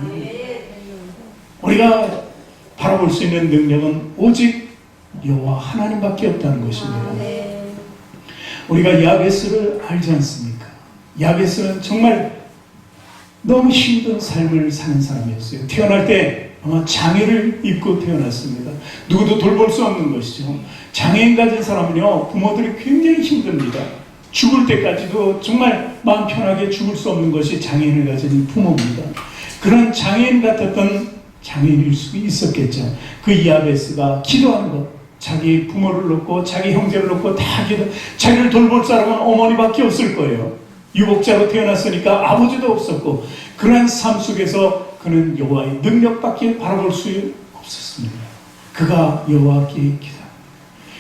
우리가 바라볼 수 있는 능력은 오직 여호와 하나님밖에 없다는 것입니다. 우리가 야베스를 알지 않습니까? 야베스는 정말 너무 힘든 삶을 사는 사람이었어요. 태어날 때 아마 장애를 입고 태어났습니다. 누구도 돌볼 수 없는 것이죠. 장애인 가진 사람은요, 부모들이 굉장히 힘듭니다. 죽을 때까지도 정말 마음 편하게 죽을 수 없는 것이 장애인을 가진 부모입니다. 그런 장애인 같았던 장애인일 수 있었겠죠. 그 야베스가 기도하는 것, 자기 부모를 놓고 자기 형제를 놓고 다 자기를 돌볼 사람은 어머니밖에 없을 거예요. 유복자로 태어났으니까 아버지도 없었고, 그러한 삶 속에서 그는 여호와의 능력밖에 바라볼 수 없었습니다. 그가 여호와께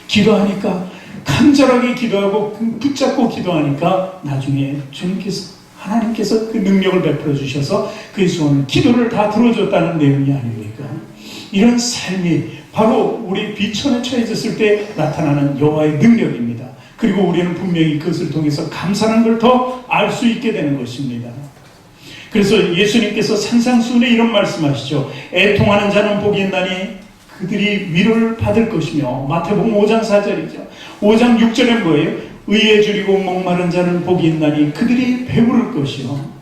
기도하니까 간절하게 기도하고 붙잡고 기도하니까 나중에 하나님께서 그 능력을 베풀어 주셔서 그의 소원을, 기도를 다 들어줬다는 내용이 아닙니까? 이런 삶이 바로 우리 비천에 처해졌을 때 나타나는 여호와의 능력입니다. 그리고 우리는 분명히 그것을 통해서 감사하는 걸 더 알 수 있게 되는 것입니다. 그래서 예수님께서 산상수훈에 이런 말씀하시죠. 애통하는 자는 복이 있나니 그들이 위로를 받을 것이며, 마태복음 5장 4절이죠. 5장 6절에 뭐예요? 의에 줄이고 목마른 자는 복이 있나니 그들이 배부를 것이요.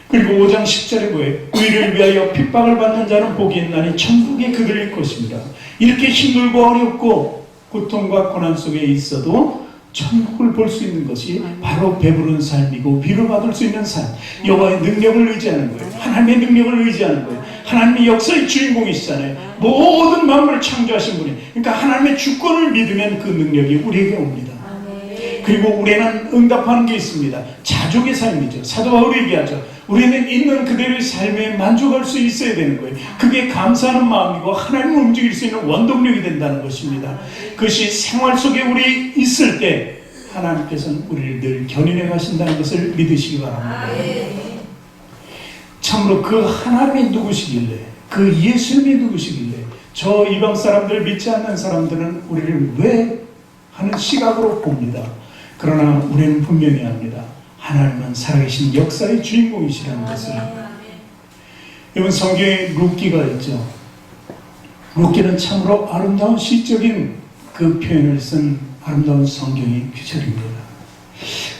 그리고 5장 10절에 뭐예요? 의를 위하여 핍박을 받는 자는 복이 있나니 천국에 그들일 것입니다. 이렇게 힘들고 어렵고 고통과 고난 속에 있어도 천국을 볼 수 있는 것이 바로 배부른 삶이고 위로받을 수 있는 삶, 여호와의 능력을 의지하는 거예요. 하나님의 능력을 의지하는 거예요. 하나님이 역사의 주인공이시잖아요. 모든 만물을 창조하신 분이. 그러니까 하나님의 주권을 믿으면 그 능력이 우리에게 옵니다. 그리고 우리는 응답하는 게 있습니다. 자족의 삶이죠. 사도 바울이 얘기하죠. 우리는 있는 그대로의 삶에 만족할 수 있어야 되는 거예요. 그게 감사하는 마음이고 하나님을 움직일 수 있는 원동력이 된다는 것입니다. 그것이 생활 속에 우리 있을 때 하나님께서는 우리를 늘 견인해 가신다는 것을 믿으시기 바랍니다. 참으로 그 하나님이 누구시길래, 그 예수님이 누구시길래 저 이방 사람들, 믿지 않는 사람들은 우리를 왜 하는 시각으로 봅니다. 그러나 우리는 분명히 합니다. 하나님은 살아계신 역사의 주인공이시라는 것을. 여러분, 성경에 룻기가 있죠. 룻기는 참으로 아름다운 시적인 그 표현을 쓴 아름다운 성경의 규절입니다.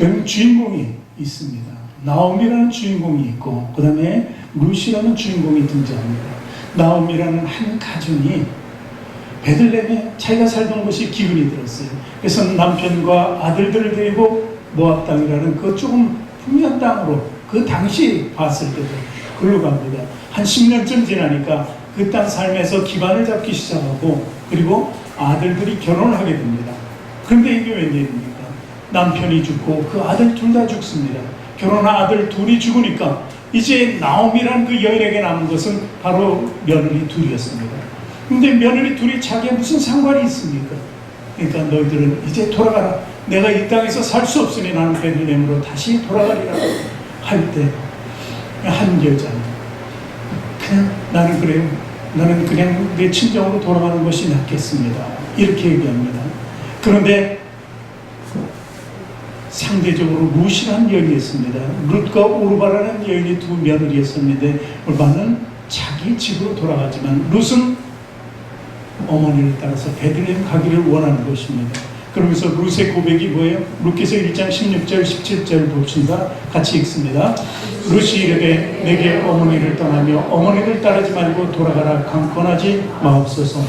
여러분, 주인공이 있습니다. 나오미라는 주인공이 있고, 그 다음에 룻이라는 주인공이 등장합니다. 나오미라는 한 가정이 베들레헴에 자기가 살던 곳이 기근이 들었어요. 그래서 남편과 아들들을 데리고 모압 땅이라는 그 조금 풍년 땅으로, 그 당시 봤을 때도 그걸로 갑니다. 한 10년쯤 지나니까 그 땅 삶에서 기반을 잡기 시작하고, 그리고 아들들이 결혼을 하게 됩니다. 그런데 이게 웬일입니까? 남편이 죽고 그 아들 둘 다 죽습니다. 결혼한 아들 둘이 죽으니까 이제 나오미라는 그 여인에게 남은 것은 바로 며느리 둘이었습니다. 근데 며느리 둘이 자기에 무슨 상관이 있습니까? 그러니까 너희들은 이제 돌아가라. 내가 이 땅에서 살 수 없으니 나는 베들레헴으로 다시 돌아가리라고 할 때, 한 여자는 그냥 나는 그래요. 나는 그냥 내 친정으로 돌아가는 것이 낫겠습니다. 이렇게 얘기합니다. 그런데 상대적으로 룻이라는 여인이었습니다. 룻과 오르바라는 여인이 두 며느리였었는데, 오르바는 자기 집으로 돌아가지만 룻은 어머니를 따라서 베들레헴 가기를 원하는 것입니다. 그러면서 룻의 고백이 뭐예요? 룻기서 1장 16절 17절 봅시다. 같이 읽습니다. 룻이 이르되 내게 어머니를 떠나며 어머니를 따르지 말고 돌아가라. 강권하지 마옵소서.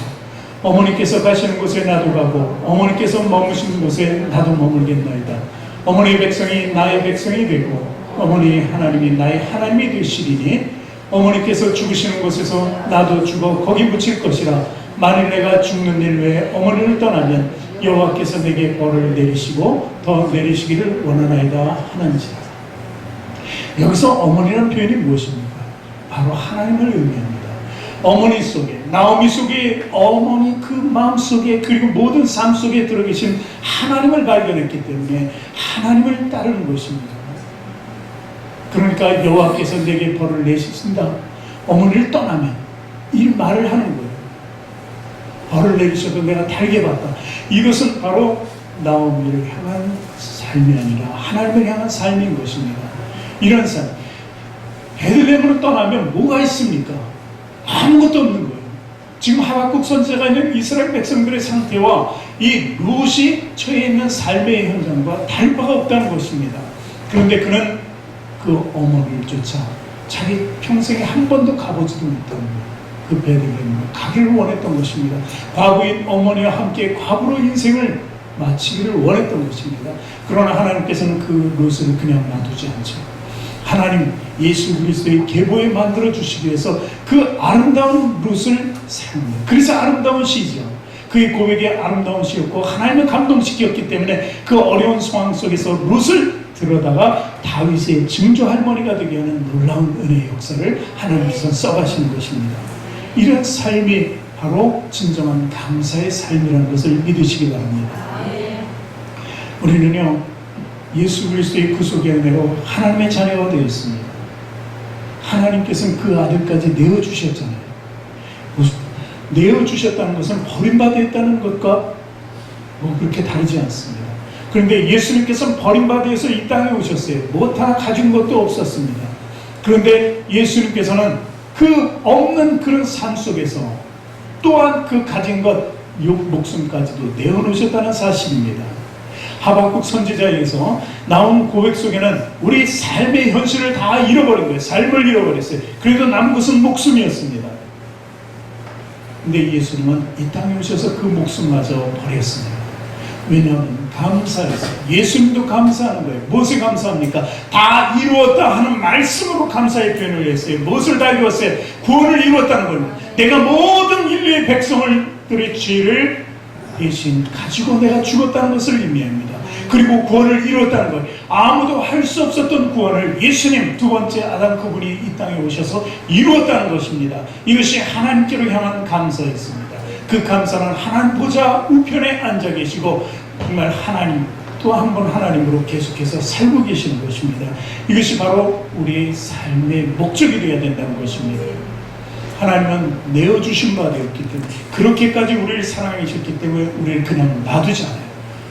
어머니께서 가시는 곳에 나도 가고 어머니께서 머무시는 곳에 나도 머물겠나이다. 어머니의 백성이 나의 백성이 되고 어머니 하나님이 나의 하나님이 되시리니 어머니께서 죽으시는 곳에서 나도 죽어 거기 묻힐 것이라. 만일 내가 죽는 일 외에 어머니를 떠나면 여호와께서 내게 벌을 내리시고 더 내리시기를 원하나이다 하는지라. 여기서 어머니라는 표현이 무엇입니까? 바로 하나님을 의미합니다. 어머니 속에, 나오미 속에, 어머니 그 마음 속에, 그리고 모든 삶 속에 들어계신 하나님을 발견했기 때문에 하나님을 따르는 것입니다. 그러니까 여호와께서 내게 벌을 내리신다. 어머니를 떠나면 이 말을 하는 거예요. 벌을 내리셔도 내가 달게 봤다. 이것은 바로 나오미를 향한 삶이 아니라 하나님을 향한 삶인 것입니다. 이런 삶. 베들레헴으로 떠나면 뭐가 있습니까? 아무것도 없는 거예요. 지금 하박국 선지자가 있는 이스라엘 백성들의 상태와 이 룻이 처해 있는 삶의 현장과 다를 바가 없다는 것입니다. 그런데 그는 그 어머니를 쫓아 자기 평생에 한 번도 가보지도 못한 그 베들레헴으로 가기를 원했던 것입니다. 과부인 어머니와 함께 과부로 인생을 마치기를 원했던 것입니다. 그러나 하나님께서는 그 룻을 그냥 놔두지 않죠. 하나님 예수 그리스도의 계보에 만들어 주시기 위해서 그 아름다운 룻을 사용합니다. 그래서 아름다운 시죠. 그 그의 고백이 아름다운 시였고 하나님을 감동시켰기 때문에 그 어려운 상황 속에서 룻을 들어다가 다윗의 증조 할머니가 되게 하는 놀라운 은혜의 역사를 하나님께서 써가시는 것입니다. 이런 삶이 바로 진정한 감사의 삶이라는 것을 믿으시기 바랍니다. 우리는요, 예수 그리스도의 구속의 은혜로 하나님의 자녀가 되었습니다. 하나님께서는 그 아들까지 내어주셨잖아요. 내어주셨다는 것은 버림받았다는 것과 그렇게 다르지 않습니다. 그런데 예수님께서는 버림받아서 이 땅에 오셨어요. 뭐 다 가진 것도 없었습니다. 그런데 예수님께서는 그 없는 그런 삶 속에서 또한 그 가진 것, 목숨까지도 내어놓으셨다는 사실입니다. 하박국 선지자에서 나온 고백 속에는 우리 삶의 현실을 다 잃어버린 거예요. 삶을 잃어버렸어요. 그래도 남은 것은 목숨이었습니다. 근데 예수님은 이 땅에 오셔서 그 목숨마저 버렸습니다. 왜냐하면 감사해서. 예수님도 감사하는 거예요. 무엇을 감사합니까? 다 이루었다 하는 말씀으로 감사의 표현을 했어요. 무엇을 다 이루었어요? 구원을 이루었다는 겁니다. 내가 모든 인류의 백성들의 죄를 대신 가지고 내가 죽었다는 것을 의미합니다. 그리고 구원을 이루었다는 것, 아무도 할 수 없었던 구원을 예수님, 두 번째 아담 그분이 이 땅에 오셔서 이루었다는 것입니다. 이것이 하나님께로 향한 감사였습니다. 그 감사는 하나님 보좌 우편에 앉아 계시고 정말 하나님 또 한 번 하나님으로 계속해서 살고 계시는 것입니다. 이것이 바로 우리의 삶의 목적이 되어야 된다는 것입니다. 하나님은 내어주신 바 되었기 때문에, 그렇게까지 우리를 사랑하셨기 때문에 우리를 그냥 놔두지 않아요.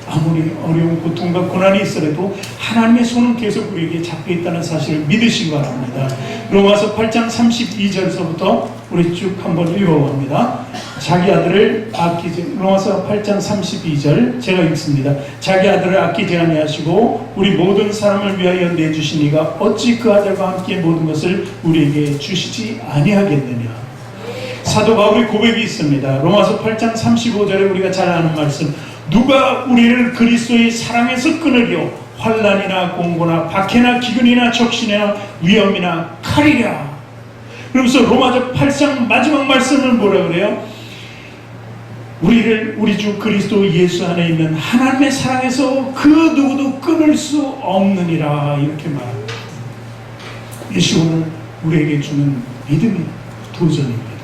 아무리 어려운 고통과 고난이 있어도 하나님의 손은 계속 우리에게 잡혀 있다는 사실을 믿으시기 바랍니다. 로마서 8장 32절에서부터 우리 쭉 한번 읽어봅니다. 자기 아들을 아끼지, 로마서 8장 32절 제가 읽습니다. 자기 아들을 아끼지 아니하시고 우리 모든 사람을 위하여 내주시니가 어찌 그 아들과 함께 모든 것을 우리에게 주시지 아니하겠느냐. 사도 바울의 고백이 있습니다. 로마서 8장 35절에 우리가 잘 아는 말씀, 누가 우리를 그리스도의 사랑에서 끊으려 환난이나 공고나 박해나 기근이나 적신이나 위험이나 칼이랴. 그러면서 로마서 8장 마지막 말씀을 뭐라 그래요? 우리를 우리 주 그리스도 예수 안에 있는 하나님의 사랑에서 그 누구도 끊을 수 없느니라, 이렇게 말합니다. 이것이 오늘 우리에게 주는 믿음의 도전입니다.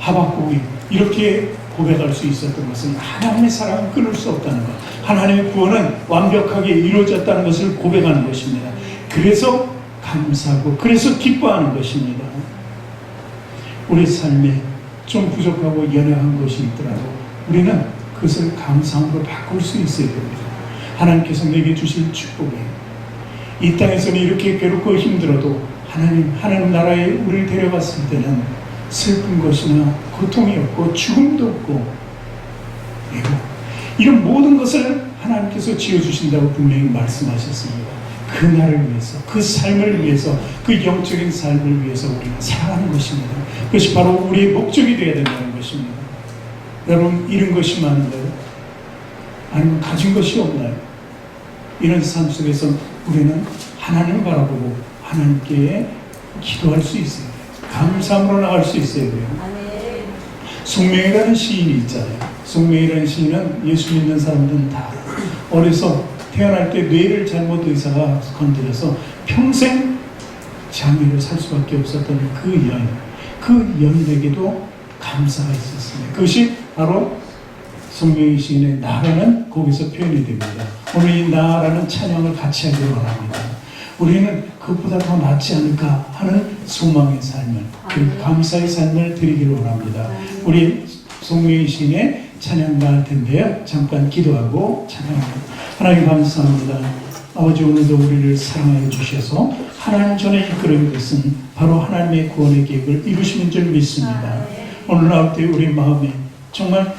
하박국이 이렇게 고백할 수 있었던 것은 하나님의 사랑을 끊을 수 없다는 것, 하나님의 구원은 완벽하게 이루어졌다는 것을 고백하는 것입니다. 그래서 감사하고 그래서 기뻐하는 것입니다. 우리 삶에 좀 부족하고 연약한 것이 있더라도 우리는 그것을 감사함으로 바꿀 수 있어야 됩니다. 하나님께서 내게 주신 축복이에요. 이 땅에서는 이렇게 괴롭고 힘들어도 하나님 나라에 우리를 데려갔을 때는 슬픈 것이나 고통이 없고 죽음도 없고 이런 모든 것을 하나님께서 지어주신다고 분명히 말씀하셨습니다. 그 나를 위해서, 그 삶을 위해서, 그 영적인 삶을 위해서 우리가 살아가는 것입니다. 그것이 바로 우리의 목적이 되어야 된다는 것입니다. 여러분, 잃은 것이 많은가요? 아니면 가진 것이 없나요? 이런 삶 속에서 우리는 하나님을 바라보고 하나님께 기도할 수 있어요. 감사함으로 나갈 수 있어야 돼요. 송명이라는 시인이 있잖아요. 송명이라는 시인은 예수 믿는 사람들은 다 어려서 태어날 때 뇌를 잘못 의사가 건드려서 평생 장애로 살 수밖에 없었던 그 연인에게도 감사가 있었습니다. 그것이 바로 송명희 시인의 나라는 거기서 표현이 됩니다. 오늘 이 나라는 찬양을 같이 하기를 원합니다. 우리는 그것보다 더 낫지 않을까 하는 소망의 삶을, 그 감사의 삶을 드리기를 원합니다. 우리 송명희 시인의 찬양 나갈 텐데요. 잠깐 기도하고 찬양합니다. 하나님 감사합니다. 아버지, 오늘도 우리를 사랑하여 주셔서 하나님 전에 이끌은 것은 바로 하나님의 구원의 계획을 이루시는 줄 믿습니다. 오늘 나올 때 우리 마음에 정말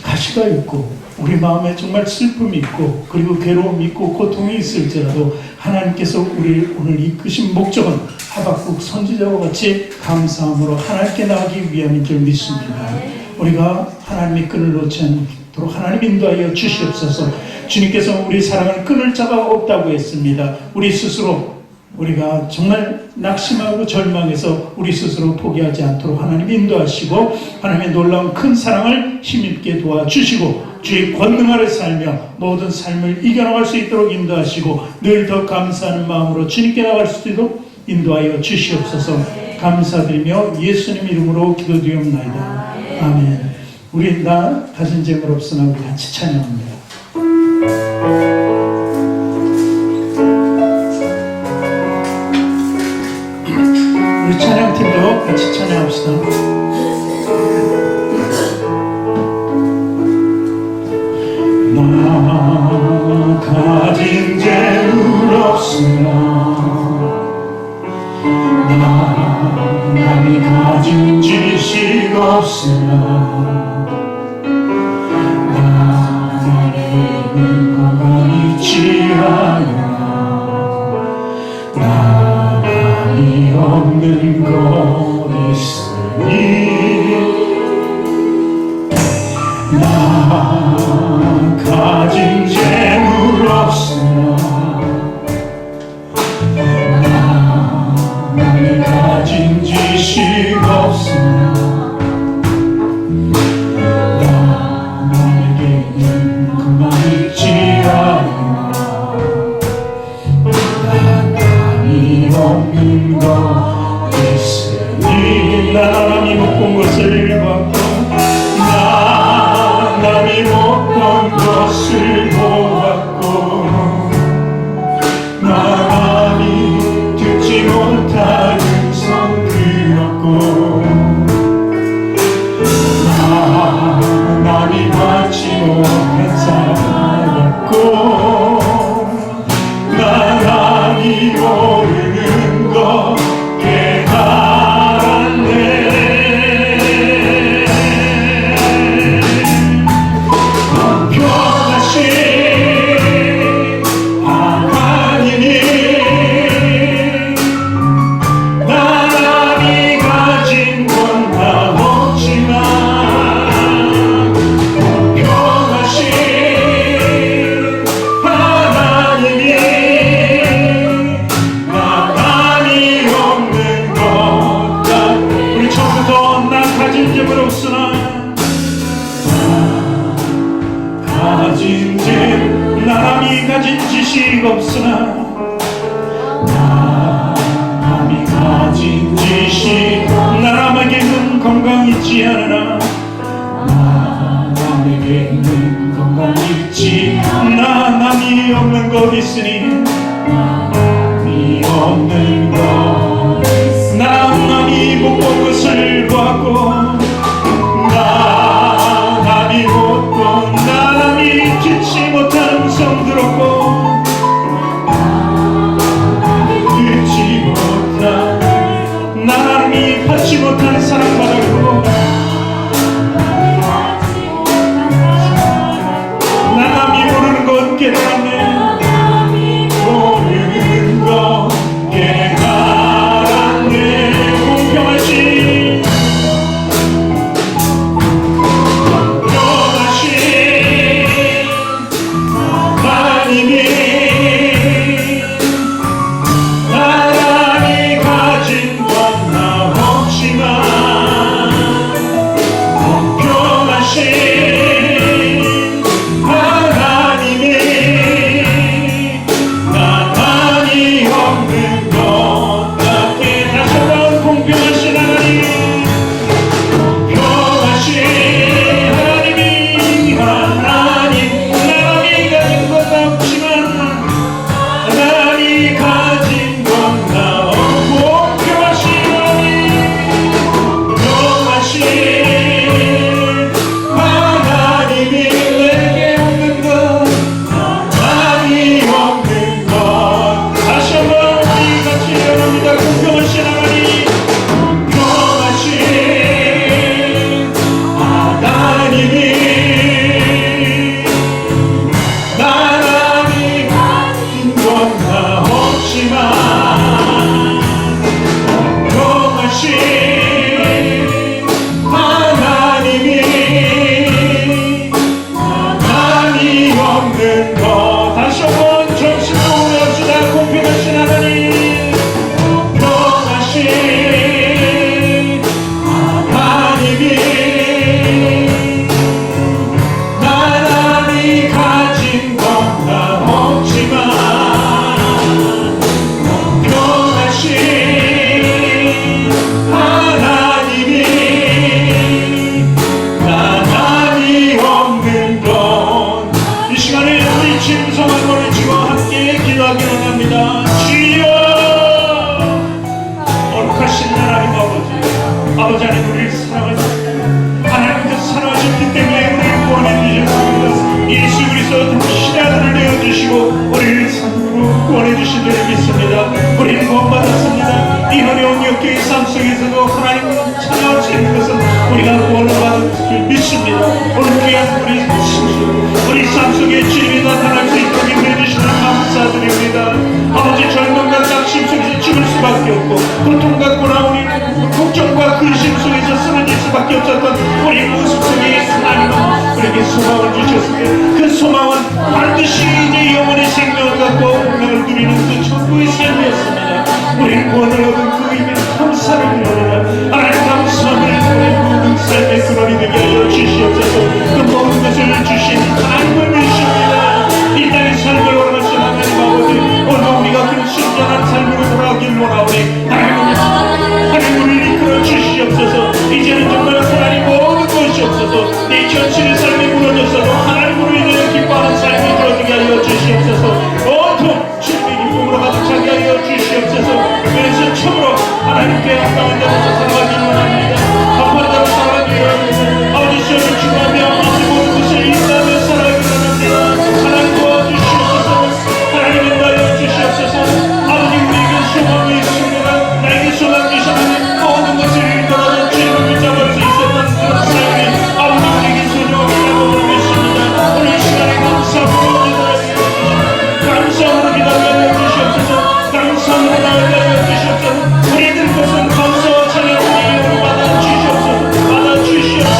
가시가 있고 우리 마음에 정말 슬픔이 있고 그리고 괴로움이 있고 고통이 있을지라도 하나님께서 우리를 오늘 이끄신 목적은 하박국 선지자와 같이 감사함으로 하나님께 나가기 위함인 줄 믿습니다. 우리가 하나님의 끈을 놓지 않도록 하나님 인도하여 주시옵소서. 주님께서 우리 사랑을 끊을 자가 없다고 했습니다. 우리 스스로 우리가 정말 낙심하고 절망해서 우리 스스로 포기하지 않도록 하나님 인도하시고 하나님의 놀라운 큰 사랑을 힘있게 도와주시고 주의 권능 아래 살며 모든 삶을 이겨나갈 수 있도록 인도하시고 늘 더 감사하는 마음으로 주님께 나갈 수 있도록 인도하여 주시옵소서. 감사드리며 예수님 이름으로 기도드리옵나이다. 아멘. 우리 나 가진 재물 없으나 우리 같이 찬양합니다. 우리 찬양팀도 같이 찬양합시다. 나 가진 재물 없으나 남이 가진 지식 없으나 나에게는 건강이 있지 않으나 나감이 없는 것 있으니 나 가진 재물 없으나 남이 가진 지식 없으나 나에게는 그만 있지 않으나 나감이 없는 것 있으니 나 남이 못 본 것을 받고 나 남이 못 본 것을 보았고 나 남이 듣지 못한 음성 들었고 남이 받지 못한 사랑이었고 남이 모르는 것 깨달았네. 공평하신 하나님이 남이 가진 건 다 없지만 공평하신 하나님이 남이 없는 것 같아. 우리 처음부터 나 가진 재물 없으나 가진 재물 남이 가진 지식 없으나 남이 가진 지식 남에게는 건강 있지 않으나 남에게는 건강 있지 남이 없는 것 있으니 남이 없는 것 남이 못 본 것을 보았고 남이 못 본 남이 듣지 못한 음성 들었고 듣지 못한 남이 받지 못한 사랑받았고 남이 모르는 것 깨달았네. 모르는 것 깨달았네. 공평하신 하나님이 나란히 가진 건 나 없지만 공평하신 하나님이 나란히 없는 것 같게. 다시 한번 공평하신 하나님 공평하신 하나님이 하나님 나란히 가진 건 나 없지만 나란히 가진 건 나 없고 공평하신 하나님 공평하신 하나님이 내게 없는 것 나란히 없는 것. 다시 한번 우리 같이 일어납니다. 공평하신 하나님 공평하신 하나님이 나란히 가진 건 다 없지만 공평하신 하나님이 나란히 없는 것. 다시 한번 정신을 올려주다. 공평하신 하나님 아버지 하나님 우리를 사랑하셨습니다. 하나님 그 사랑하셨기 때문에 우리를 구원해 주셨습니다. 예수 그리스도 당신의 아들을 내어주시고 우리를 삶으로 구원해 주신 줄 믿습니다. 우리는 구원받았습니다. 이 어려운 역경의 삶 속에서도 하나님을 찾아오시는 것은 우리가 구원을 받은 줄 믿습니다. 오늘 귀한 우리 삶 속에 주님이 나타날 수 있도록 인도해 주시면 감사드립니다. 아버지 절망과 낙심 속에서 죽을 수밖에 없고 고통과 고나오니 걱정과 근심 속에서 쓰러질 수밖에 없었던 우리 모습 속에 하나님은 우리에게 소망을 주셨습니다. 그 소망은 반드시 이제 영원의 생명을 갖고 운명을 누리는 그 천국의 삶이었습니다. 우리 구원을 얻은 그 힘에 감사를 드립니다. 하나님 감사합니다. 우리 모든 삶의 근원이 되게 하여 주시옵소서. 그 모든 것을 주신 하나님을 믿습니다. 이 땅의 삶을 원하시는 하나님 아버지, 오늘 우리가 그 순전한 삶으로 돌아가길 원하오니 하나님 우리를 이끌어 주시옵소서. 이제는 정말 하나님 모든 것이 없어서 내 현실의 삶이 무너졌어도 하나님으로 인해 기뻐하는 삶이 되어지게 하여 주시옵소서. 온통 주님의 기쁨으로 가득 차게 하여 주시옵소서. 그래서 참으로 하나님께 합당한 자로 살아가길 원합니다. 합당한 자로 살아가길 원합니다. 아버지 시험을 주하며 아버지 모든 것을 인도하며 살아가길 원합니다. 하나님 도와주시옵소서. 하나님 인도하여 주시옵소서. 아버지 우리에게 소망이 있습니다. 나에게 소망 주시는 모든 것을 인도하여 주님을 붙잡을 수 있었던 그런 삶이 아버지 우리에게 소중하다고 믿습니다. 오늘 이 시간에 감사합니다. 감사함으로 기다려 주시옵소서. 감사함으로 나아가 주시옵소서. 우리들 것은 감사와 찬양 우리에게 받아 주시옵소서. 받아 주시옵소서.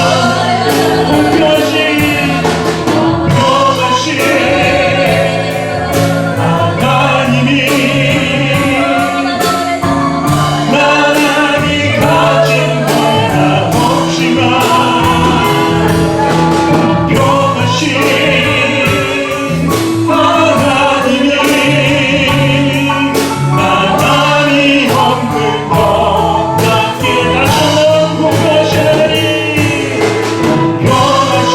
공평하신 하나님이 나란히 가진 것다 없지만 공평하신 하나님이 나란히 없는 것 같게 다시 한번 공평하신 하나님 공평하신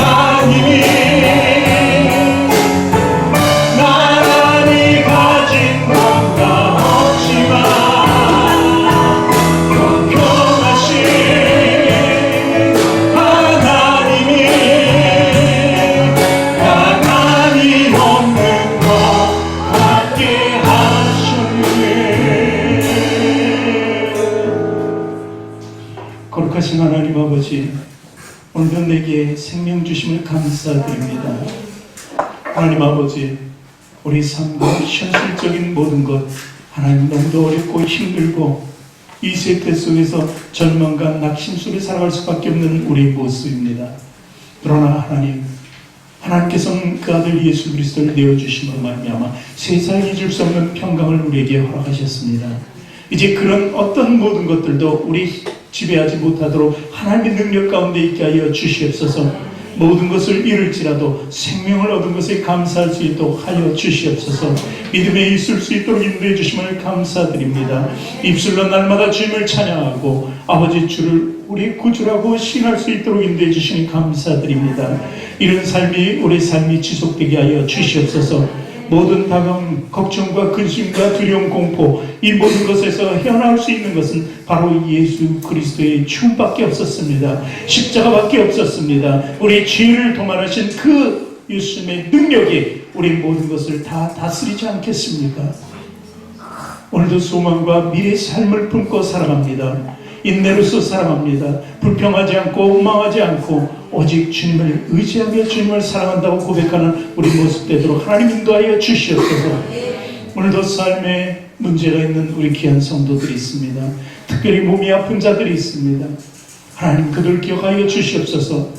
하나님이 나란히 가진 것다 없지만 공평하신 하나님이 나란히 없는 것 같게 하셨네. 거룩하신 하나님 아버지, 오늘도 내게 생명 주심을 감사드립니다. 하나님 아버지, 우리 삶과 현실적인 모든 것 하나님 너무도 어렵고 힘들고 이 세대 속에서 절망과 낙심 속에 살아갈 수밖에 없는 우리의 모습입니다. 그러나 하나님께서는 그 아들 예수 그리스도를 내어주심으로 말미암아 세상이 줄 수 없는 평강을 우리에게 허락하셨습니다. 이제 그런 어떤 모든 것들도 우리 지배하지 못하도록 하나님의 능력 가운데 있게 하여 주시옵소서. 모든 것을 잃을지라도 생명을 얻은 것에 감사할 수 있도록 하여 주시옵소서. 믿음에 있을 수 있도록 인도해 주심을 감사드립니다. 입술로 날마다 주님을 찬양하고 아버지 주를 우리 구주라고 신할 수 있도록 인도해 주시니 감사드립니다. 이런 삶이 우리 삶이 지속되게 하여 주시옵소서. 모든 다가온 걱정과 근심과 두려움, 공포 이 모든 것에서 헤어나올 수 있는 것은 바로 예수 그리스도의 죽음밖에 없었습니다. 십자가밖에 없었습니다. 우리의 죄를 도말하신 그 예수님의 능력이 우리 모든 것을 다 다스리지 않겠습니까? 오늘도 소망과 미래의 삶을 품고 살아갑니다. 인내로서 살아갑니다. 불평하지 않고 원망하지 않고 오직 주님을 의지하며 주님을 사랑한다고 고백하는 우리 모습 되도록 하나님 인도하여 주시옵소서. 오늘도 삶에 문제가 있는 우리 귀한 성도들이 있습니다. 특별히 몸이 아픈 자들이 있습니다. 하나님 그들을 기억하여 주시옵소서.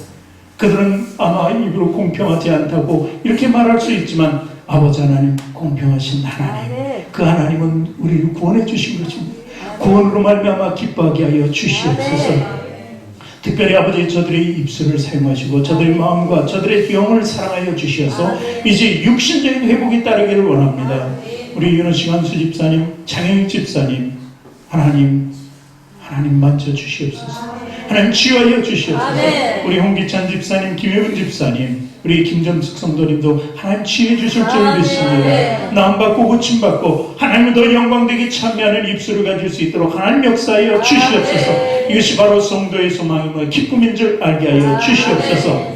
그들은 아마 입으로 공평하지 않다고 이렇게 말할 수 있지만 아버지 하나님 공평하신 하나님, 그 하나님은 우리를 구원해 주신 것입니다. 구원으로 말미암아 기뻐하게 하여 주시옵소서. 특별히 아버지 저들의 입술을 사용하시고 저들의 마음과 저들의 영을 사랑하여 주셔서 이제 육신적인 회복이 따르기를 원합니다. 우리 윤호식 한수 집사님, 장영익 집사님, 하나님 만져 주시옵소서. 하나님 치유하여 주시옵소서. 우리 홍기찬 집사님, 김혜훈 집사님, 우리 김정숙 성도님도 하나님 치유해 주실 줄 믿습니다. 나음받고 고침받고 하나님을 더 영광되게 찬미하는 입술을 가질 수 있도록 하나님 역사하여 주시옵소서. 이것이 바로 성도의 소망이며 기쁨인 줄 알게 하여 주시옵소서.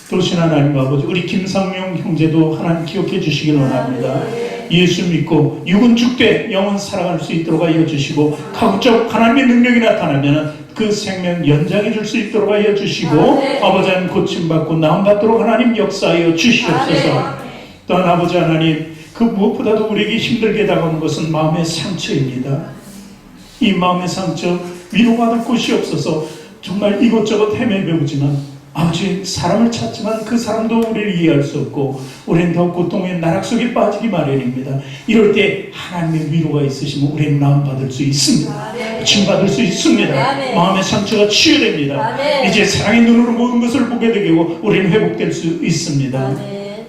도신 하나님 아버지, 우리 김상명 형제도 하나님 기억해 주시길 원합니다. 예수 믿고 육은 죽되 영은 살아갈 수 있도록 하여 주시고 가급적 하나님의 능력이 나타나면 그 생명 연장해 줄 수 있도록 하여 주시고 아버지 하나님 고침받고 나음받도록 하나님 역사하여 주시옵소서. 또한 아버지 하나님, 그 무엇보다도 우리에게 힘들게 다가오는 것은 마음의 상처입니다. 이 마음의 상처 위로받을 곳이 없어서 정말 이것저것 헤매보지만 아버지, 사람을 찾지만 그 사람도 우리를 이해할 수 없고 우리는 더 고통의 나락 속에 빠지기 마련입니다. 이럴 때 하나님의 위로가 있으시면 우리는 나음받을 수 있습니다. 고침받을 수 있습니다. 마음의 상처가 치유됩니다. 이제 사랑의 눈으로 모든 것을 보게 되고 우리는 회복될 수 있습니다.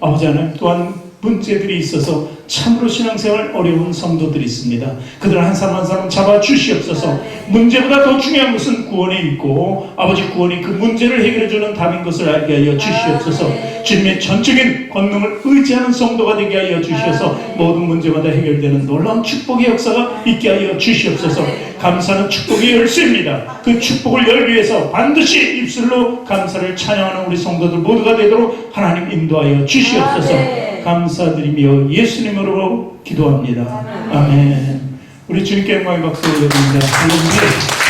아버지 하나님, 또한 문제들이 있어서 참으로 신앙생활 어려운 성도들이 있습니다. 그들 한 사람 한 사람 잡아주시옵소서. 문제보다 더 중요한 것은 구원에 있고 아버지, 구원이 그 문제를 해결해주는 답인 것을 알게 하여 주시옵소서. 주님의 전적인 권능을 의지하는 성도가 되게 하여 주셔서 모든 문제마다 해결되는 놀라운 축복의 역사가 있게 하여 주시옵소서. 감사는 축복의 열쇠입니다. 그 축복을 열기 위해서 반드시 입술로 감사를 찬양하는 우리 성도들 모두가 되도록 하나님 인도하여 주시옵소서. 감사드리며 예수님으로 기도합니다. 아멘. 우리 주님께 영광의 박수 올려드립니다. 할렐루야.